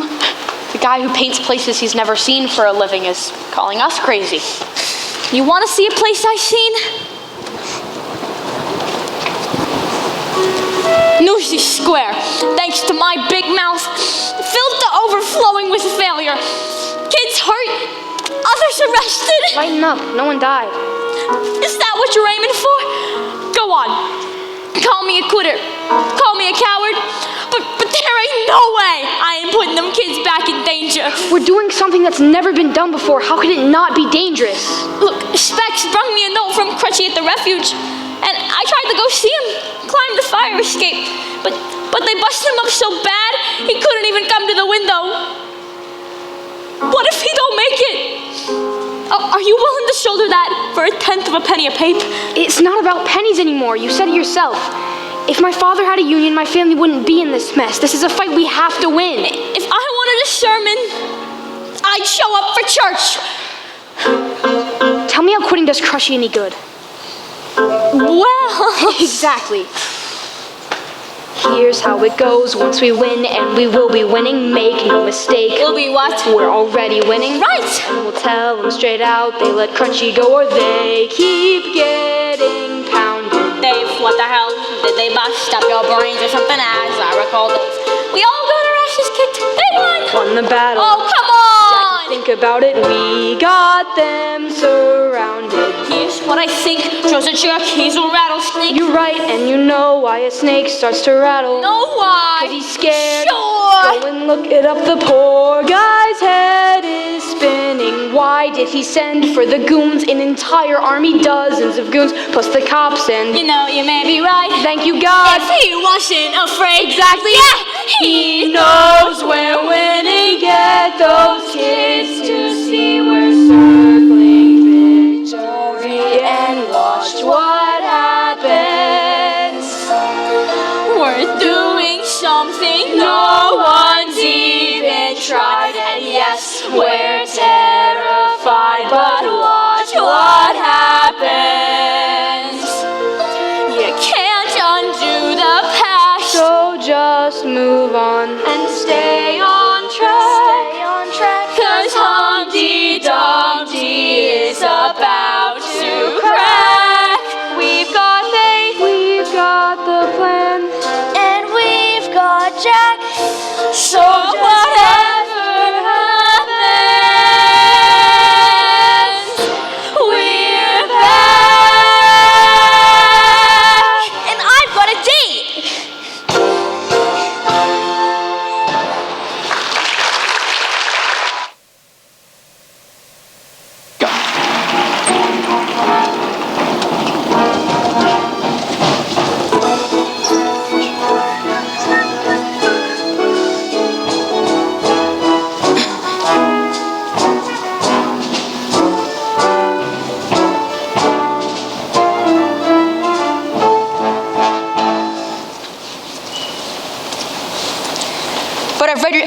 The guy who paints places he's never seen for a living is calling us crazy. You want to see a place I've seen? Newsies Square, thanks to my big mouth, filled to overflowing with failure. Kids hurt, others arrested. Lighten up, no one died. Is that what you're aiming for? Go on, call me a quitter, call me a coward, but there ain't no way I ain't putting them kids back in danger. We're doing something that's never been done before. How could it not be dangerous? Look, Specs brung me a note from Crutchy at the refuge. And I tried to go see him, climb the fire escape, but they busted him up so bad, he couldn't even come to the window. What if he don't make it? Are you willing to shoulder that for 1/10 of a penny a pape? It's not about pennies anymore. You said it yourself. If my father had a union, my family wouldn't be in this mess. This is a fight we have to win. If I wanted a sermon, I'd show up for church. Tell me how quitting does Crushy any good. Well, exactly. Here's how it goes. Once we win, and we will be winning, make no mistake. We'll be what? We're already winning. Right. And we'll tell them straight out, they let Crunchy go or they keep getting pounded. Dave, what the hell? Did they bust up your brains or something? As I recall, we all got our asses kicked. They won. Won the battle. Oh, come on. Jackie, think about it. We got them surrounded. Here's what I think. Joe's a jerk. He's a rattlesnake. You're right, and you know why a snake starts to rattle. Know why? 'Cause he's scared. Sure. Go and look it up. The poor guy's head is spinning. Why did he send for the goons? An entire army, dozens of goons, plus the cops and... You know, you may be right. Thank you, God. If he wasn't afraid. Exactly. Yeah, he knows we're winning. Get those kids to see we're circling victory and watch what happens. We're doing something no one's even tried. And yes, we're terrified, but watch what happens. You can't undo the past, So just move on and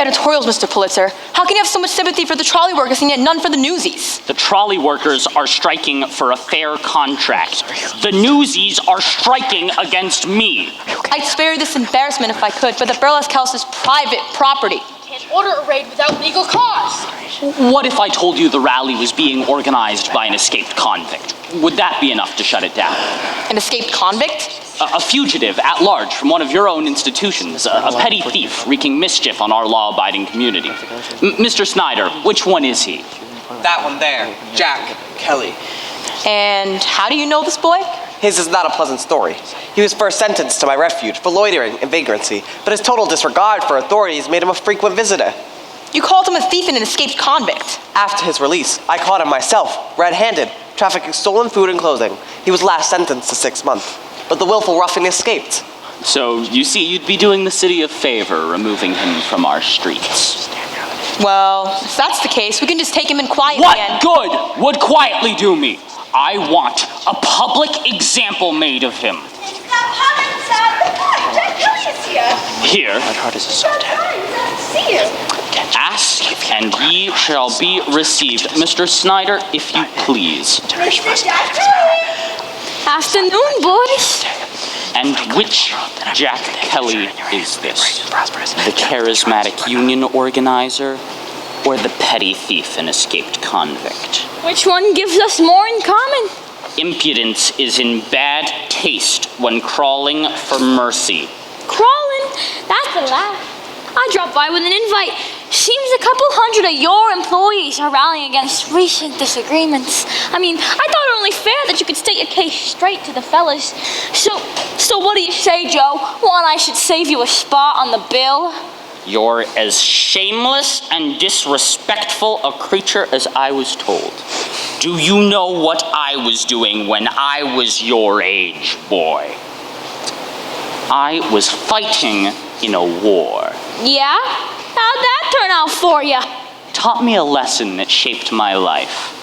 editorials, Mr. Pulitzer. How can you have so much sympathy for the trolley workers and yet none for the Newsies? The trolley workers are striking for a fair contract. The Newsies are striking against me. I'd spare you this embarrassment if I could, but the burlesque house is private property. Can't order a raid without legal cause. What if I told you the rally was being organized by an escaped convict? Would that be enough to shut it down? An escaped convict? A fugitive at large from one of your own institutions, a petty thief wreaking mischief on our law-abiding community. Mr. Snyder, which one is he? That one there, Jack Kelly. And how do you know this boy? His is not a pleasant story. He was first sentenced to my refuge for loitering and vagrancy, but his total disregard for authorities made him a frequent visitor. You called him a thief and an escaped convict. After his release, I caught him myself, red-handed, trafficking stolen food and clothing. He was last sentenced to 6 months, but the willful ruffian escaped. So, you see, you'd be doing the city a favor removing him from our streets. Well, if that's the case, we can just take him in quietly What good would quietly do me? I want a public example made of him. Here. My heart is so Ask, and ye shall be received. Mr. Snyder, if you please. Afternoon, boys. And which Jack Kelly is this? The charismatic union organizer, or the petty thief and escaped convict? Which one gives us more in common? Impudence is in bad taste when crawling for mercy. Crawling? That's a laugh. I dropped by with an invite. Seems a couple hundred of your employees are rallying against recent disagreements. I mean, I thought it only fair that you could state your case straight to the fellas. So what do you say, Joe? Want I should save you a spot on the bill? You're as shameless and disrespectful a creature as I was told. Do you know what I was doing when I was your age, boy? I was fighting in a war. Yeah? How'd that turn out for you? Taught me a lesson that shaped my life.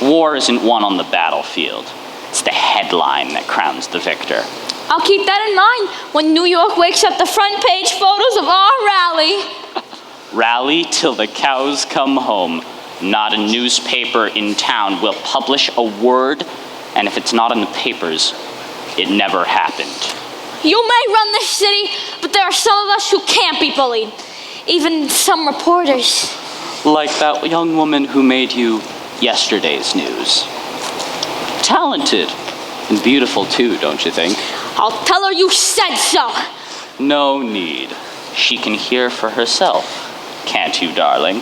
War isn't won on the battlefield. It's the headline that crowns the victor. I'll keep that in mind when New York wakes up the front page photos of our rally. Rally till the cows come home. Not a newspaper in town will publish a word, and if it's not in the papers, it never happened. You may run this city, but there are some of us who can't be bullied. Even some reporters. Like that young woman who made you yesterday's news. Talented and beautiful too, don't you think? I'll tell her you said so. No need. She can hear for herself. Can't you, darling?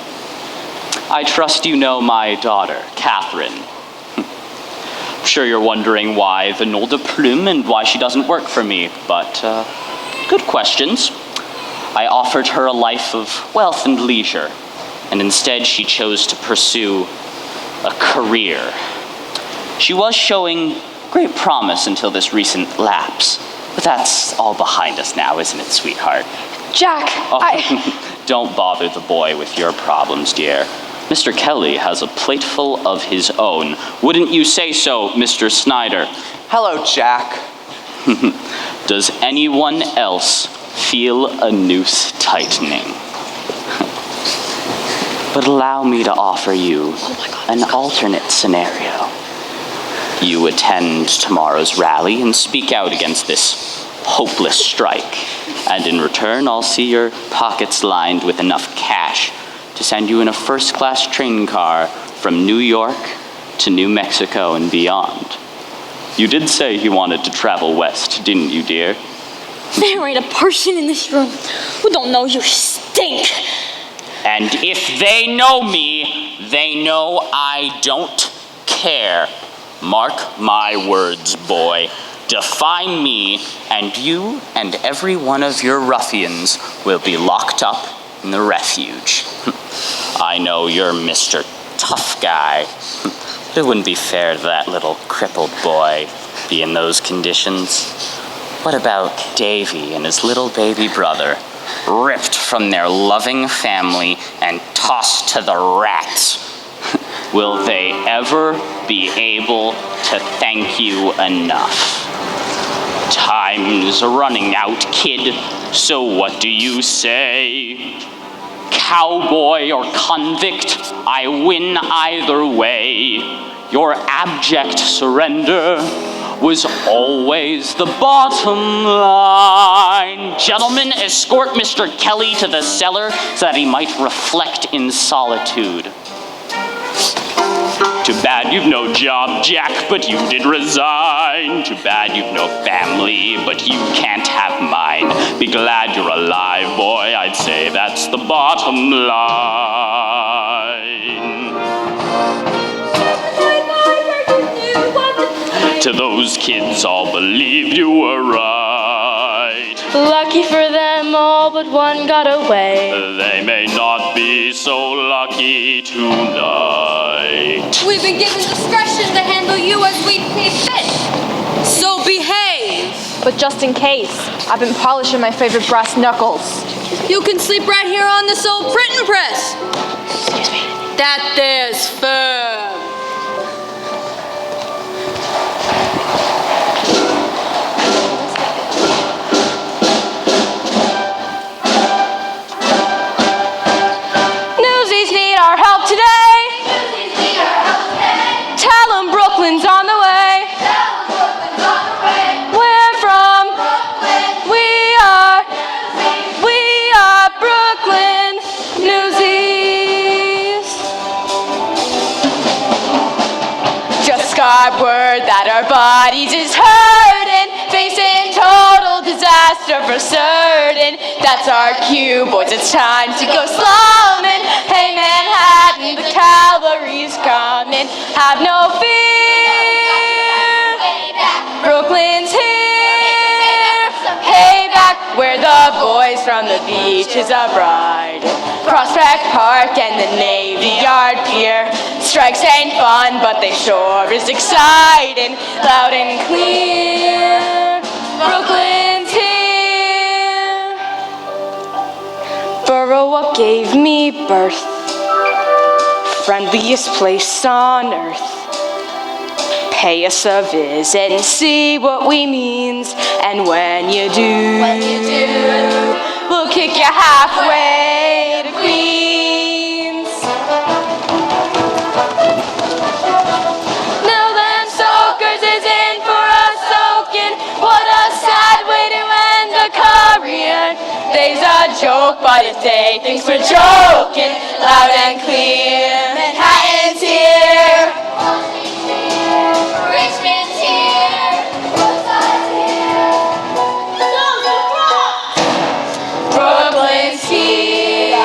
I trust you know my daughter, Catherine. I'm sure you're wondering why the nom de plume and why she doesn't work for me, but good questions. I offered her a life of wealth and leisure, and instead she chose to pursue a career. She was showing great promise until this recent lapse, but that's all behind us now, isn't it, sweetheart? Jack, Don't bother the boy with your problems, dear. Mr. Kelly has a plateful of his own. Wouldn't you say so, Mr. Snyder? Hello, Jack. Does anyone else feel a noose tightening? But allow me to offer you an alternate scenario. You attend tomorrow's rally and speak out against this hopeless strike. And in return, I'll see your pockets lined with enough cash to send you in a first-class train car from New York to New Mexico and beyond. You did say you wanted to travel west, didn't you, dear? There ain't a person in this room who don't know you stink. And if they know me, they know I don't care. Mark my words, boy. Define me, and you and every one of your ruffians will be locked up in the refuge. I know you're Mr. Tough Guy, but it wouldn't be fair to that little crippled boy be in those conditions. What about Davy and his little baby brother, ripped from their loving family and tossed to the rats? Will they ever be able to thank you enough? Time's running out, kid, so what do you say? cowboy or convict, I win either way. Your abject surrender was always the bottom line. Gentlemen, escort Mr. Kelly to the cellar so that he might reflect in solitude. Too bad you've no job, Jack, but you did resign. Too bad you've no family, but you can't have mine. Be glad you're alive, boy, I'd say that's the bottom line. To those kids, all believed you were right. Lucky for them all, but one got away. They may not be so lucky tonight. We've been given discretion to handle you as we see fit. So behave. But just in case, I've been polishing my favorite brass knuckles. You can sleep right here on this old printing press. Excuse me. That there's firm. Newsies need our help today. Tell them Brooklyn's on the way. We're from We are Brooklyn Newsies. Just got word that our bodies is hurting, facing total disaster for certain. That's our cue, boys, it's time to go slumming. Hey Manhattan, the cavalry's coming. Have no fear, Brooklyn's here. Hey back where the boys from the beaches of Ride, Prospect Park and the Navy Yard Pier. Strikes ain't fun, but they sure is exciting. Loud and clear, Brooklyn's here. Borough what gave me birth, friendliest place on earth. Pay us a visit and see what we means. And when you do, we'll kick you halfway to Queens. Now then, Soakers is in for a soaking. What a sad way to end a career. They's a joke, but if they thinks we're joking, loud and clear, Manhattan's here. Richmond's here. Brooklyn's here.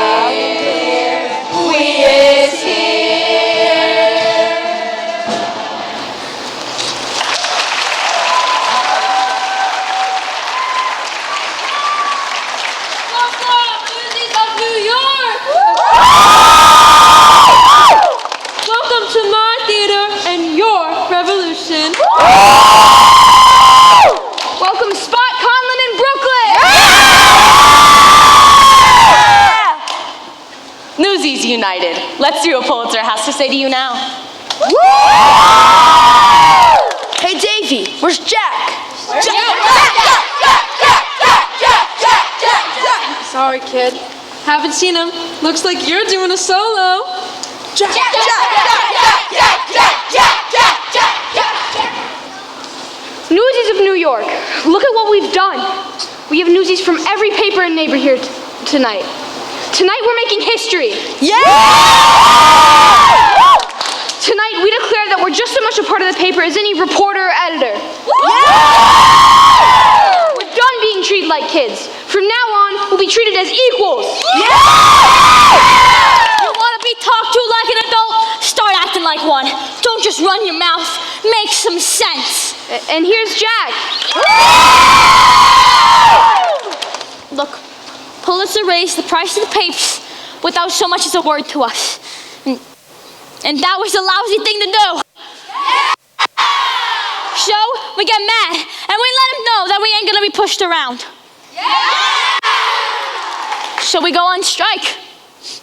We is here. Newsies of New York. Welcome to my theater and your revolution. Welcome, Spot Conlon in Brooklyn. Newsies United. Let's see what Pulitzer has to say to you now. Hey, Davey, where's Jack? Sorry, kid. Haven't seen him. Looks like you're doing a solo. Newsies of New York, look at what we've done. We have newsies from every paper and neighbor here tonight. Tonight we're making history. Tonight we declare that we're just as much a part of the paper as any reporter or editor. We're done being treated like kids. From now on, we'll be treated as equals. You want to be talked to like an adult? Start acting like one. Don't just run your mouth. Make some sense. And here's Jack. Look, Pulitzer raised the price of the papers without so much as a word to us. And that was a lousy thing to do. So we get mad and we let him know that we ain't gonna be pushed around. So we go on strike.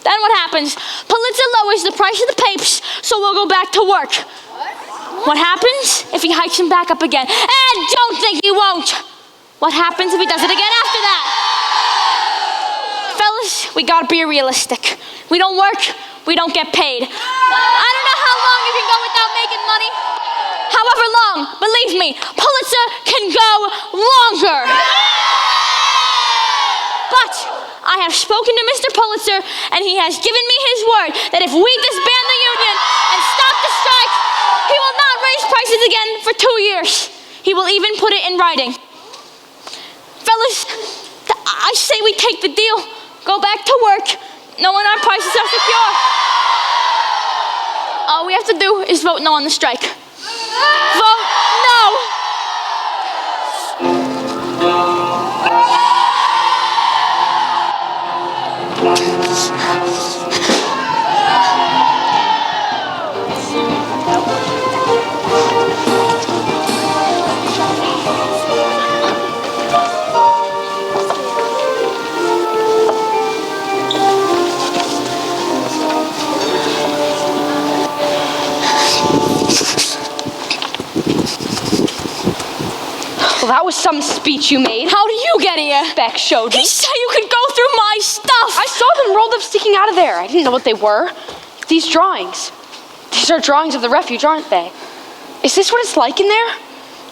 Then what happens? Pulitzer lowers the price of the papers, so we'll go back to work. What happens if he hikes them back up again? And don't think he won't. What happens if he does it again after that? Fellas, we gotta be realistic. We don't work, we don't get paid. I don't know how long you can go without making money. However long, believe me, Pulitzer can go longer. But I have spoken to Mr. Pulitzer, and he has given me his word that if we disband the union and stop the strike, he will not raise prices again for 2 years. He will even put it in writing. Fellas, I say we take the deal, go back to work, knowing our prices are secure. All we have to do is vote no on the strike. Vote no! Well, that was some speech you made. How do you get here? Beck showed me. He said you could go through my stuff. I saw them rolled up sticking out of there. I didn't know what they were. These drawings. These are drawings of the refuge, aren't they? Is this what it's like in there?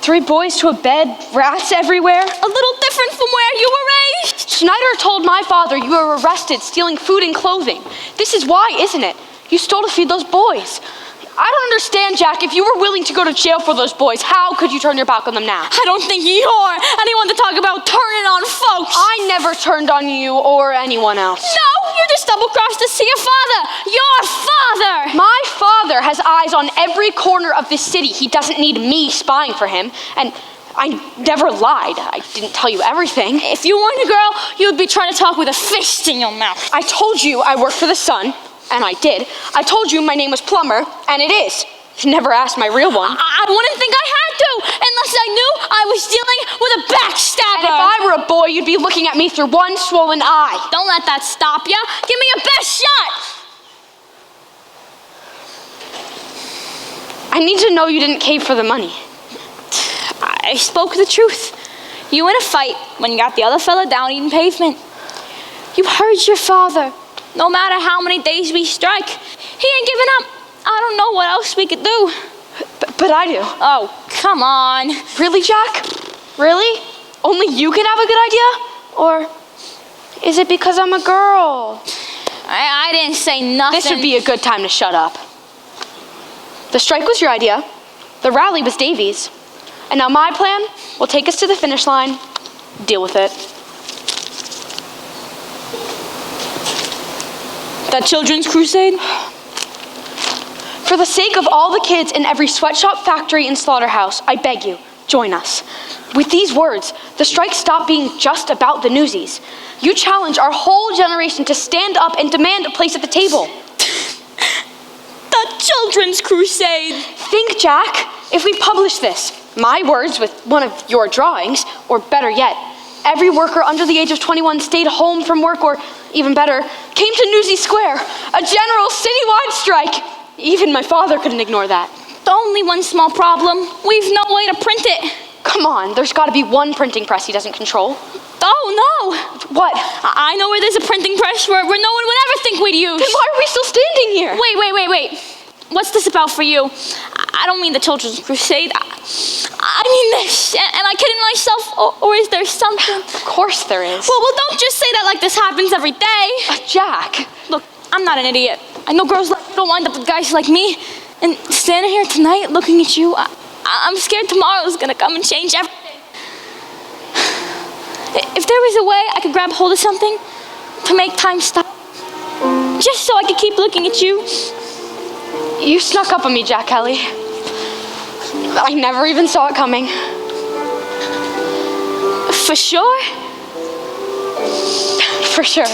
3 boys to a bed, rats everywhere. A little different from where you were raised. Schneider told my father you were arrested stealing food and clothing. This is why, isn't it? You stole to feed those boys. I don't understand, Jack. If you were willing to go to jail for those boys, how could you turn your back on them now? I don't think you're anyone to talk about turning on folks. I never turned on you or anyone else. No, you just double-crossed to see your father. Your father! My father has eyes on every corner of this city. He doesn't need me spying for him. And I never lied. I didn't tell you everything. If you weren't a girl, you'd be trying to talk with a fist in your mouth. I told you I worked for the Sun. And I did. I told you my name was Plumber, and it is. You never asked my real one. I wouldn't think I had to, unless I knew I was dealing with a backstabber. And if I were a boy, you'd be looking at me through one swollen eye. Don't let that stop ya. Give me your best shot. I need to know you didn't cave for the money. I spoke the truth. You in a fight when you got the other fella down eating pavement. You heard your father. No matter how many days we strike, he ain't giving up. I don't know what else we could do. But I do. Oh, come on. Really, Jack? Really? Only you can have a good idea? Or is it because I'm a girl? I didn't say nothing. This would be a good time to shut up. The strike was your idea. The rally was Davy's. And now my plan will take us to the finish line. Deal with it. That children's crusade? For the sake of all the kids in every sweatshop, factory, and slaughterhouse, I beg you, join us. With these words, the strike stopped being just about the Newsies. You challenge our whole generation to stand up and demand a place at the table. The children's crusade. Think, Jack, if we publish this, my words with one of your drawings, or better yet, every worker under the age of 21 stayed home from work, or even better, came to Newsies Square, a general citywide strike. Even my father couldn't ignore that. Only one small problem. We've no way to print it. Come on, there's got to be one printing press he doesn't control. Oh, no. What? I know where there's a printing press where no one would ever think we'd use. Then why are we still standing here? Wait. What's this about for you? I don't mean the children's crusade. I mean this. Am I kidding myself? Or is there something? Of course there is. Well, don't just say that like this happens every day. Jack. Look, I'm not an idiot. I know girls don't wind up with guys like me. And standing here tonight looking at you, I'm scared tomorrow's gonna come and change everything. If there was a way I could grab hold of something to make time stop, just so I could keep looking at you. You snuck up on me, Jack Kelly. I never even saw it coming. For sure? For sure.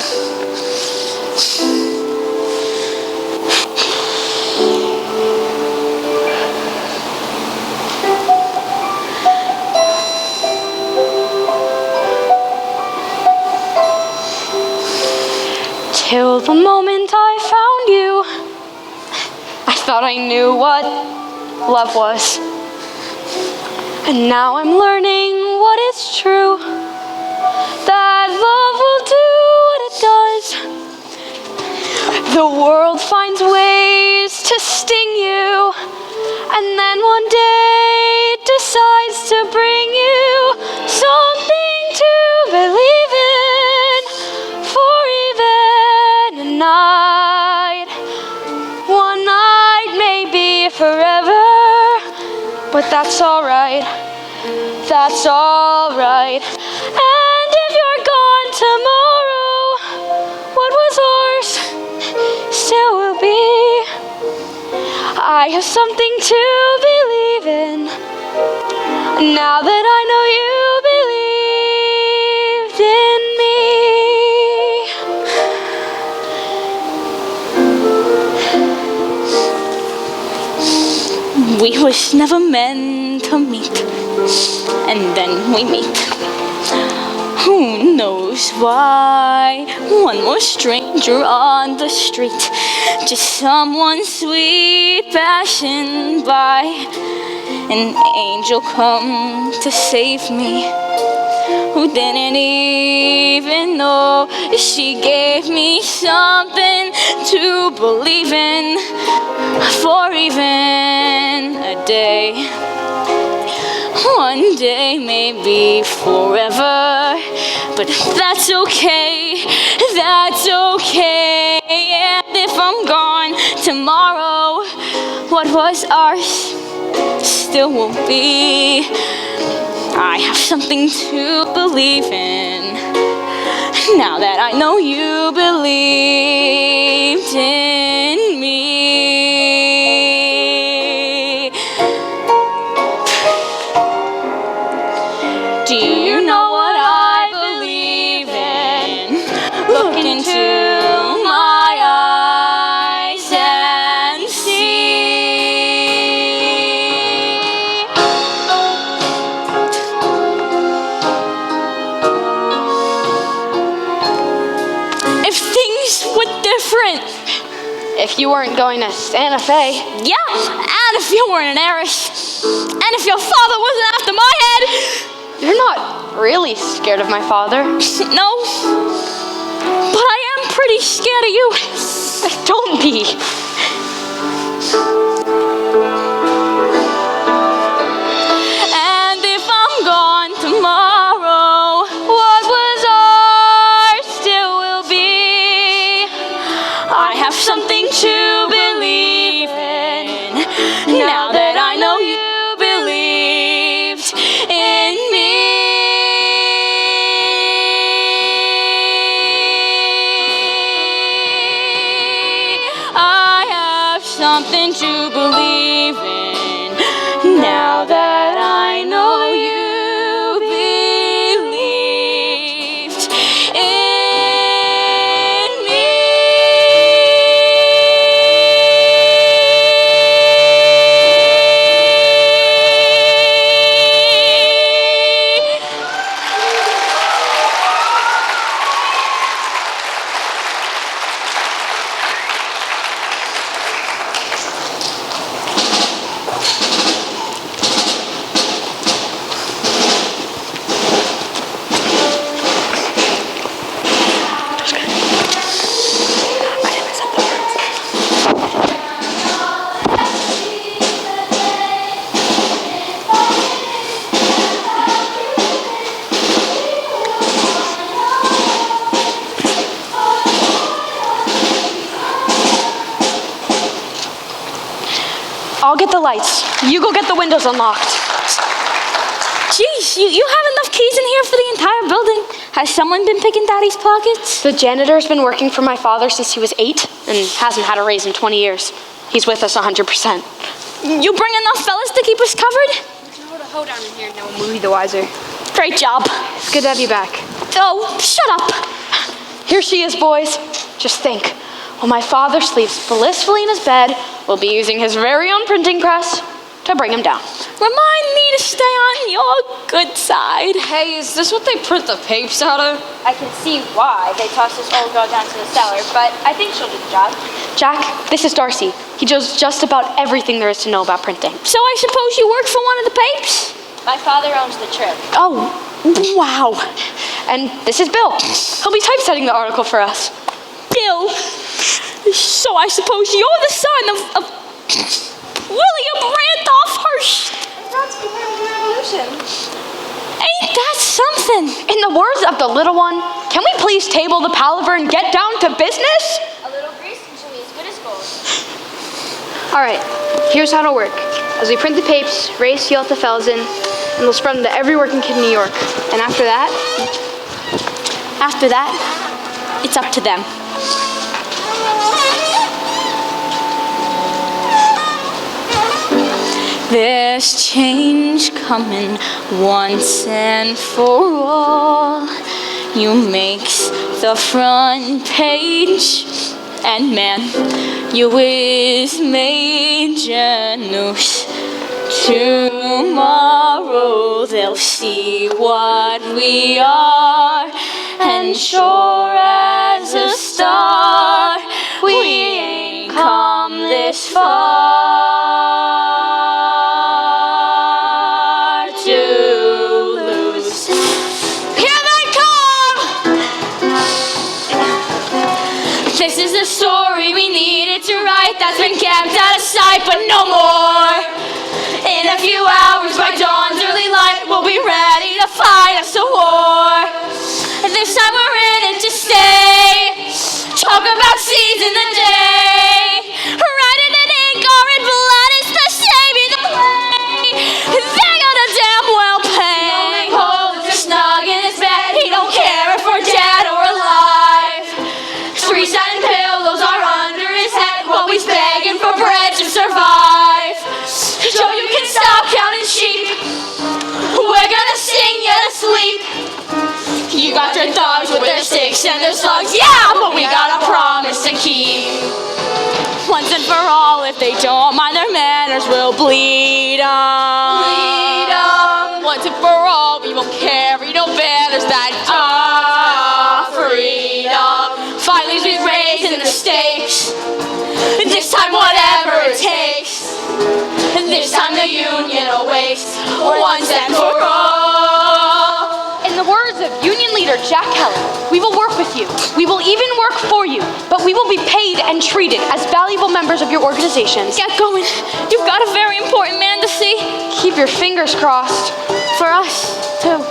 Till the moment I found you, I thought I knew what love was. And now I'm learning what is true, that love will do what it does. The world finds ways to sting you, and then one day decides to bring you something to believe in for even a night. One night may be forever, but that's alright. That's alright. And if you're gone tomorrow, what was ours still will be. I have something to believe in now that I know you believed in me. We was never meant to meet, and then we meet. Who knows why? One more stranger on the street, just someone sweet passing by. An angel come to save me, who didn't even know she gave me something to believe in for even a day. One day, maybe forever, but that's okay, that's okay. And if I'm gone tomorrow, what was ours still will be. I have something to believe in now that I know you believed in me. Do you know what I believe in? Look into my eyes and see. If things were different. If you weren't going to Santa Fe. Yeah, and if you weren't an heiress. And if your father wasn't after my head. You're not really scared of my father. No, but I am pretty scared of you. Don't be. And if I'm gone tomorrow, what was ours still will be. I have something to believe in now that I know you believed in me. I have something to believe in now that I know you believed in me. I'll get the lights. You go get the windows unlocked. Jeez, you have enough keys in here for the entire building. Has someone been picking Daddy's pockets? The janitor's been working for my father since he was 8 and hasn't had a raise in 20 years. He's with us 100%. You bring enough fellas to keep us covered? There's no to hoe down in here, no one will be the wiser. Great job. It's good to have you back. Oh, shut up. Here she is, boys. Just think, while my father sleeps blissfully in his bed, we'll be using his very own printing press to bring him down. Remind me to stay on your good side. Hey, is this what they print the papes out of? I can see why they tossed this old girl down to the cellar, but I think she'll do the job. Jack, this is Darcy. He knows just about everything there is to know about printing. So I suppose you work for one of the papes? My father owns the trip. Oh, Wow. And this is Bill. He'll be typesetting the article for us. Bill. So I suppose you're the son of William Randolph Hearst. That's behind the revolution. Ain't that something? In the words of the little one, can we please table the palaver and get down to business? A little grease and she'll be as good as gold. All right, here's how it'll work. As we print the papes, Ray seal the fells in, and we'll spread them to every working kid in New York. And after that, it's up to them. There's change coming once and for all. You makes the front page, and man, you is major news. Tomorrow they'll see what we are, and sure as a star, we ain't come this far. This is the story we needed to write, that's been kept out of sight, but no more. In a few hours by dawn's early light, we'll be ready to fight us a war. This time we're in it to stay, talk about seeds in the day. Write it in ink or in blood, it's the same either way. They're gonna damn well pay. Hold us snug in his bed, he don't care if we're dead or alive. 3 satin pillows are under his head while he's begging for bread to survive. So you can stop counting sheep, we're gonna sing you to sleep. You got your dogs with their sticks and their slugs, yeah, but we got a promise to keep. Once and for all, if they don't mind their manners, we'll bleed on. Bleed on. Once and for all, we won't carry no banners that freedom. Finally, we've raised the stakes. This time, whatever it takes. This time, the Union awakes once and for all. In the words of Union leader Jack Keller, we will work with you. We will even work for you, but we will be paid and treated as valuable members of your organizations. Get going. You've got a very important man to see. Keep your fingers crossed. For us, too.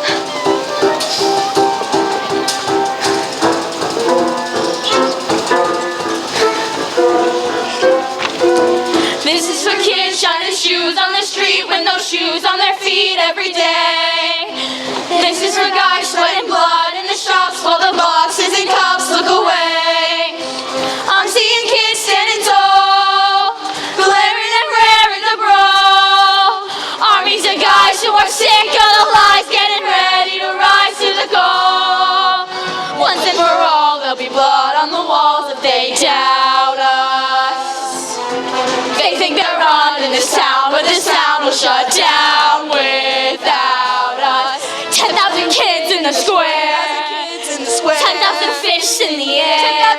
This is for kids shining shoes on the street with no shoes on their feet every day. This is for guys sweating blood in the shops while the bosses and cops look away. I'm seeing kids standing tall, glaring and raring the brawl. Armies of guys who are sick of the lies, getting ready to rise to the call. Once and for all, there'll be blood on the walls if they doubt us. They think they're running this town, but this town will shut down without us. 10,000 kids in the square, 10,000 fish in the air.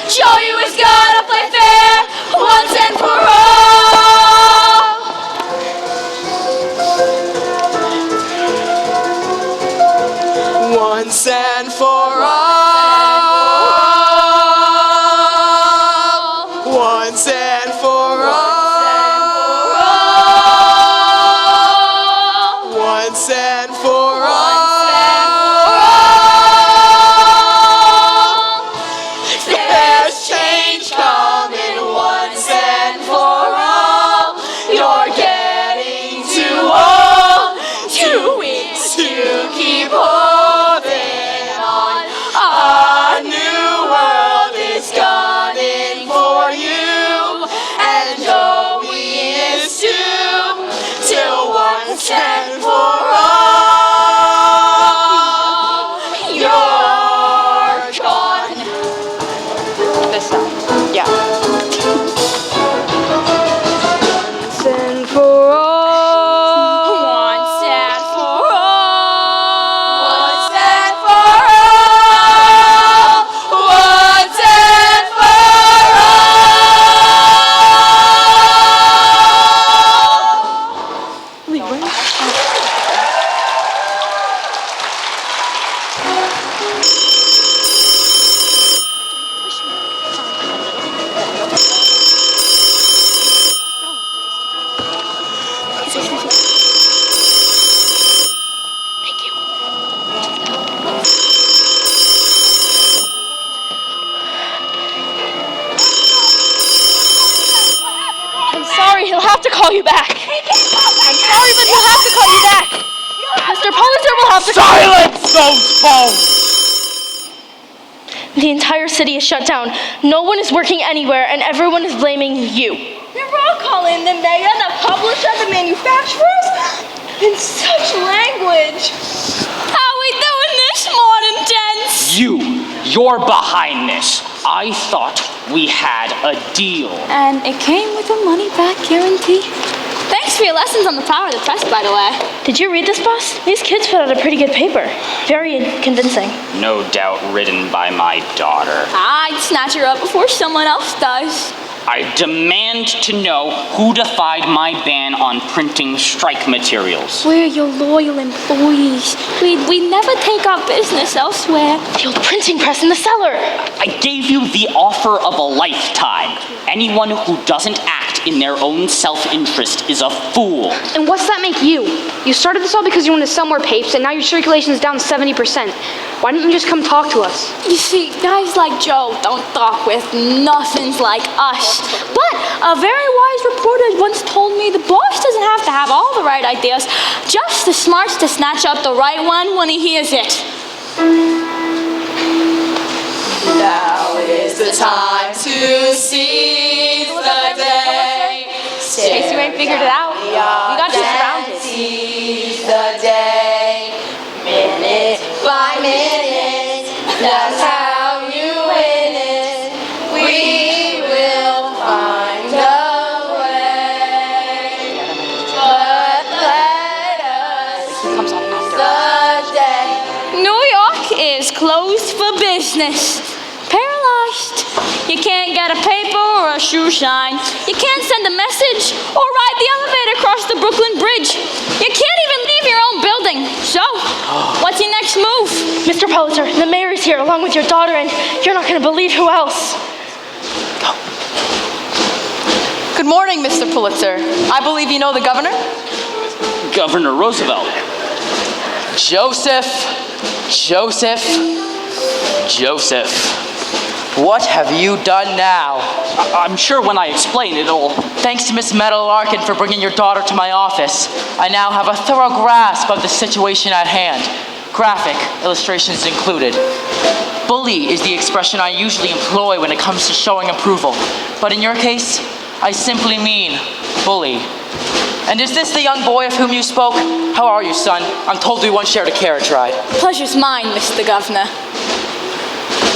Show you is gonna play fair once and for all. Once and for all. Once and for all. Once and for all. There's change coming once and for all. sorry, he'll have to call you back. I'm sorry, but he'll have to call you back. Mr. Pulitzer will have to Silence those phones! The entire city is shut down. No one is working anywhere, and everyone is blaming you. You're all calling the mayor, the publisher, the manufacturers in such language. How are we doing this, Morning Gents? You're behind this. I thought we had a deal. And it came with a money-back guarantee. Thanks for your lessons on the power of the press, by the way. Did you read this, boss? These kids put out a pretty good paper. Very convincing. No doubt written by my daughter. I'd snatch her up before someone else does. I demand to know who defied my ban on printing strike materials. We're your loyal employees. We never take our business elsewhere. The old printing press in the cellar. I gave you the offer of a lifetime. Anyone who doesn't act in their own self-interest is a fool. And what's that make you? You started this all because you wanted to sell more papes, and now your circulation is down 70%. Why didn't you just come talk to us? You see, guys like Joe don't talk with nothings like us. But a very wise reporter once told me the boss doesn't have to have all the right ideas, just the smarts to snatch up the right one when he hears it. Now is the time to seize the day. In case you ain't figured it out, we got you surrounded. Seize the day, minute by minute. That's how you win it. We will find a way. But let us seize the day. New York is closed for business. Paralyzed. You can't get a paper or a shoe shine. You can't send a message or ride the elevator across the Brooklyn Bridge. You can't even leave your own building. So, what's your next move? Mr. Pulitzer, the mayor is here along with your daughter, and you're not going to believe who else. Good morning, Mr. Pulitzer. I believe you know the governor? Governor Roosevelt. Joseph. What have you done now? I'm sure when I explain it'll... Thanks to Miss Meadow Larkin for bringing your daughter to my office, I now have a thorough grasp of the situation at hand. Graphic illustrations included. Bully is the expression I usually employ when it comes to showing approval. But in your case, I simply mean bully. And is this the young boy of whom you spoke? How are you, son? I'm told we once shared a carriage ride. Pleasure's mine, Mr. Governor.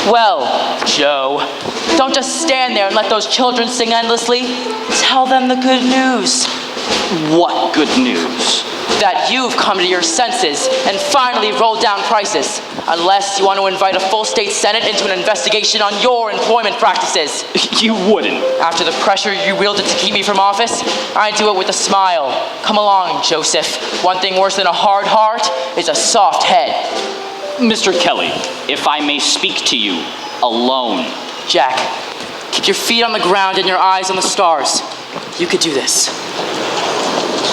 Well, Joe, don't just stand there and let those children sing endlessly. Tell them the good news. What good news? That you've come to your senses and finally rolled down prices. Unless you want to invite a full state senate into an investigation on your employment practices. You wouldn't. After the pressure you wielded to keep me from office, I do it with a smile. Come along, Joseph. One thing worse than a hard heart is a soft head. Mr. Kelly, if I may speak to you alone. Jack, keep your feet on the ground and your eyes on the stars. You could do this.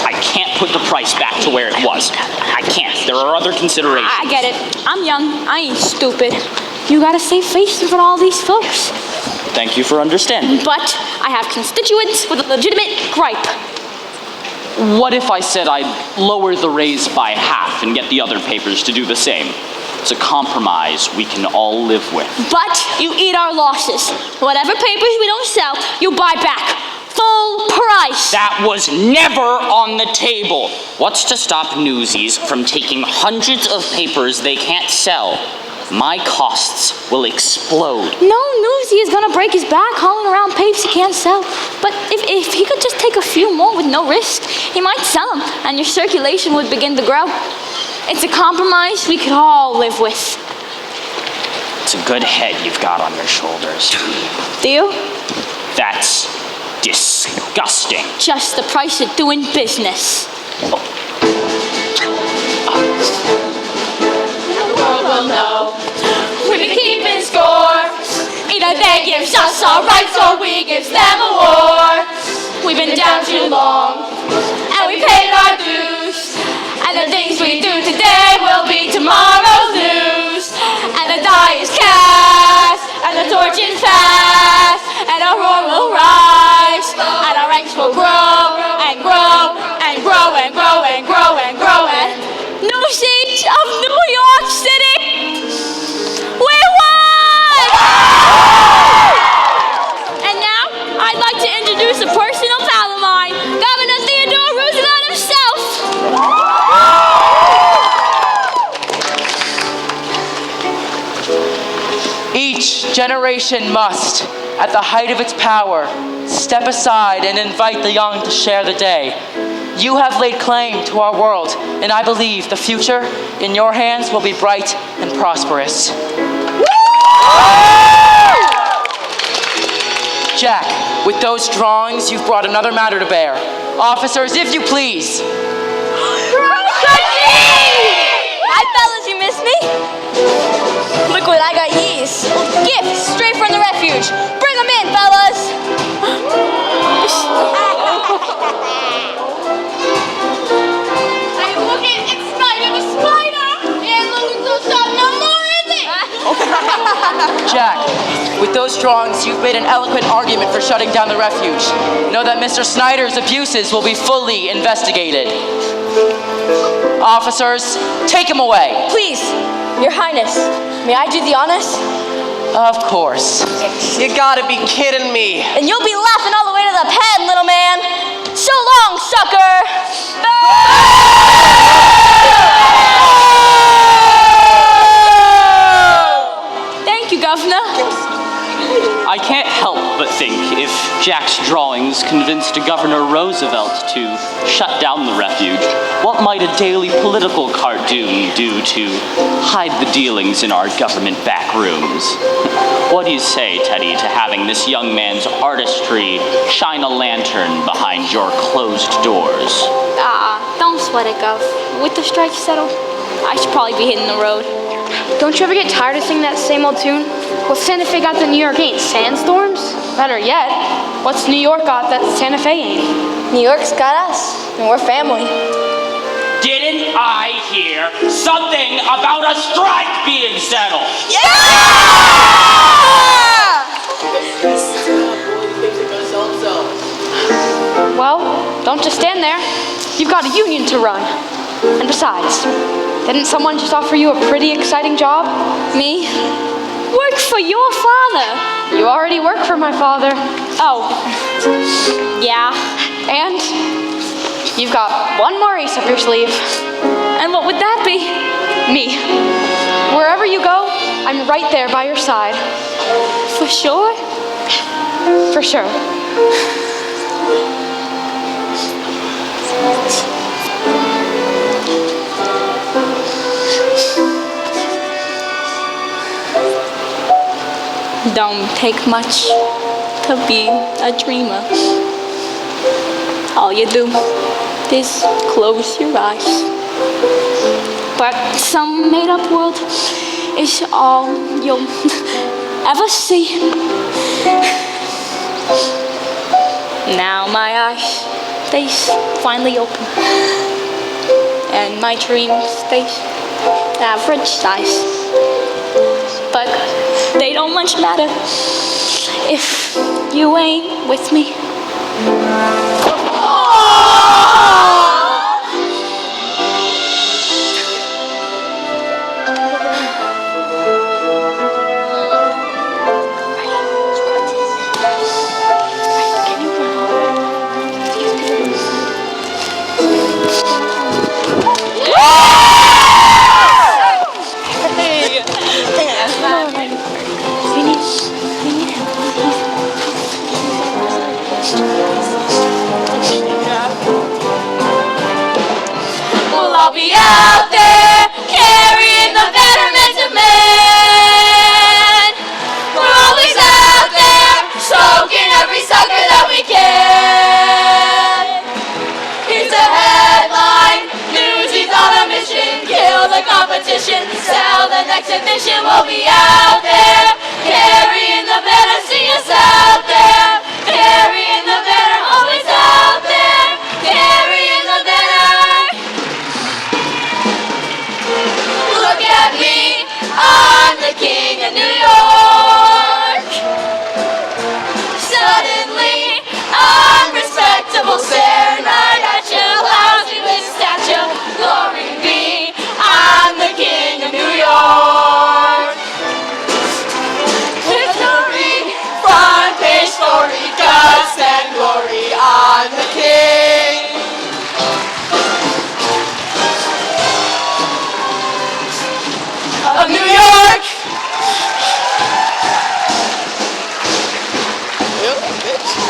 I can't put the price back to where it was. I can't. There are other considerations. I get it. I'm young. I ain't stupid. You gotta save face in front of all these folks. Thank you for understanding. But I have constituents with a legitimate gripe. What if I said I'd lower the raise by half and get the other papers to do the same? It's a compromise we can all live with. But you eat our losses. Whatever papers we don't sell, you buy back. Full price. That was never on the table. What's to stop Newsies from taking hundreds of papers they can't sell? My costs will explode. No Newsie is gonna break his back hauling around papers he can't sell. But if he could just take a few more with no risk, he might sell them, and your circulation would begin to grow. It's a compromise we could all live with. It's a good head you've got on your shoulders. Do you? That's disgusting. Just the price of doing business. The world will know. We've been keeping score. Either they give us our rights or we give them a war. We've been down too long and we paid our dues. And the things we do today will be tomorrow's news. And the die is cast, and the torch is fast, and a roar will rise, and our ranks will grow. generation must, at the height of its power, step aside and invite the young to share the day. You have laid claim to our world, and I believe the future in your hands will be bright and prosperous. Jack, with those drawings, you've brought another matter to bear. Officers, if you please. Hi, fellas, you missed me? Look what I got yees. Gifts straight from the refuge. Bring them in, fellas. Hey, look it, it's Snyder the Spider! And looking so sharp no more, is it? Jack, with those drawings, you've made an eloquent argument for shutting down the refuge. Know that Mr. Snyder's abuses will be fully investigated. Officers, take him away. Please, Your Highness, may I do the honors? Of course. You gotta be kidding me. And you'll be laughing all the way to the pen, little man. So long, sucker. Thank you, Governor. I can't help but think if Jack's drawings convinced Governor Roosevelt to shut down the refuge, what might a daily political cartoon do to hide the dealings in our government back rooms? What do you say, Teddy, to having this young man's artistry shine a lantern behind your closed doors? Don't sweat it, Gov. With the strike settled, I should probably be hitting the road. Don't you ever get tired of singing that same old tune? What's Santa Fe got that New York ain't? Sandstorms? Better yet, what's New York got that Santa Fe ain't? New York's got us, and we're family. Didn't I hear something about a strike being settled? Well, don't just stand there. You've got a union to run. And besides, didn't someone just offer you a pretty exciting job? Me? Work for your father. You already work for my father. Oh. Yeah. And you've got one more ace up your sleeve. And what would that be? Me. Wherever you go, I'm right there by your side. For sure? For sure. Don't take much to be a dreamer. All you do is close your eyes. But some made-up world is all you'll ever see. Now my eyes, they finally open. And my dreams, they average size. But they don't much matter if you ain't with me. We'll all be out there carrying the betterment of man. We're always out there soaking every sucker that we can. Here's a headline: Newsies on a mission, kill the competition, sell the next edition. We'll be out there carrying the better. See us out there carrying the better. Always out there carrying the better. Look at me, I'm the king of New York. Suddenly, I'm respectable, staring right at you, lousy with stature. Glory be, I'm the king of New York. Victory, front page bitch.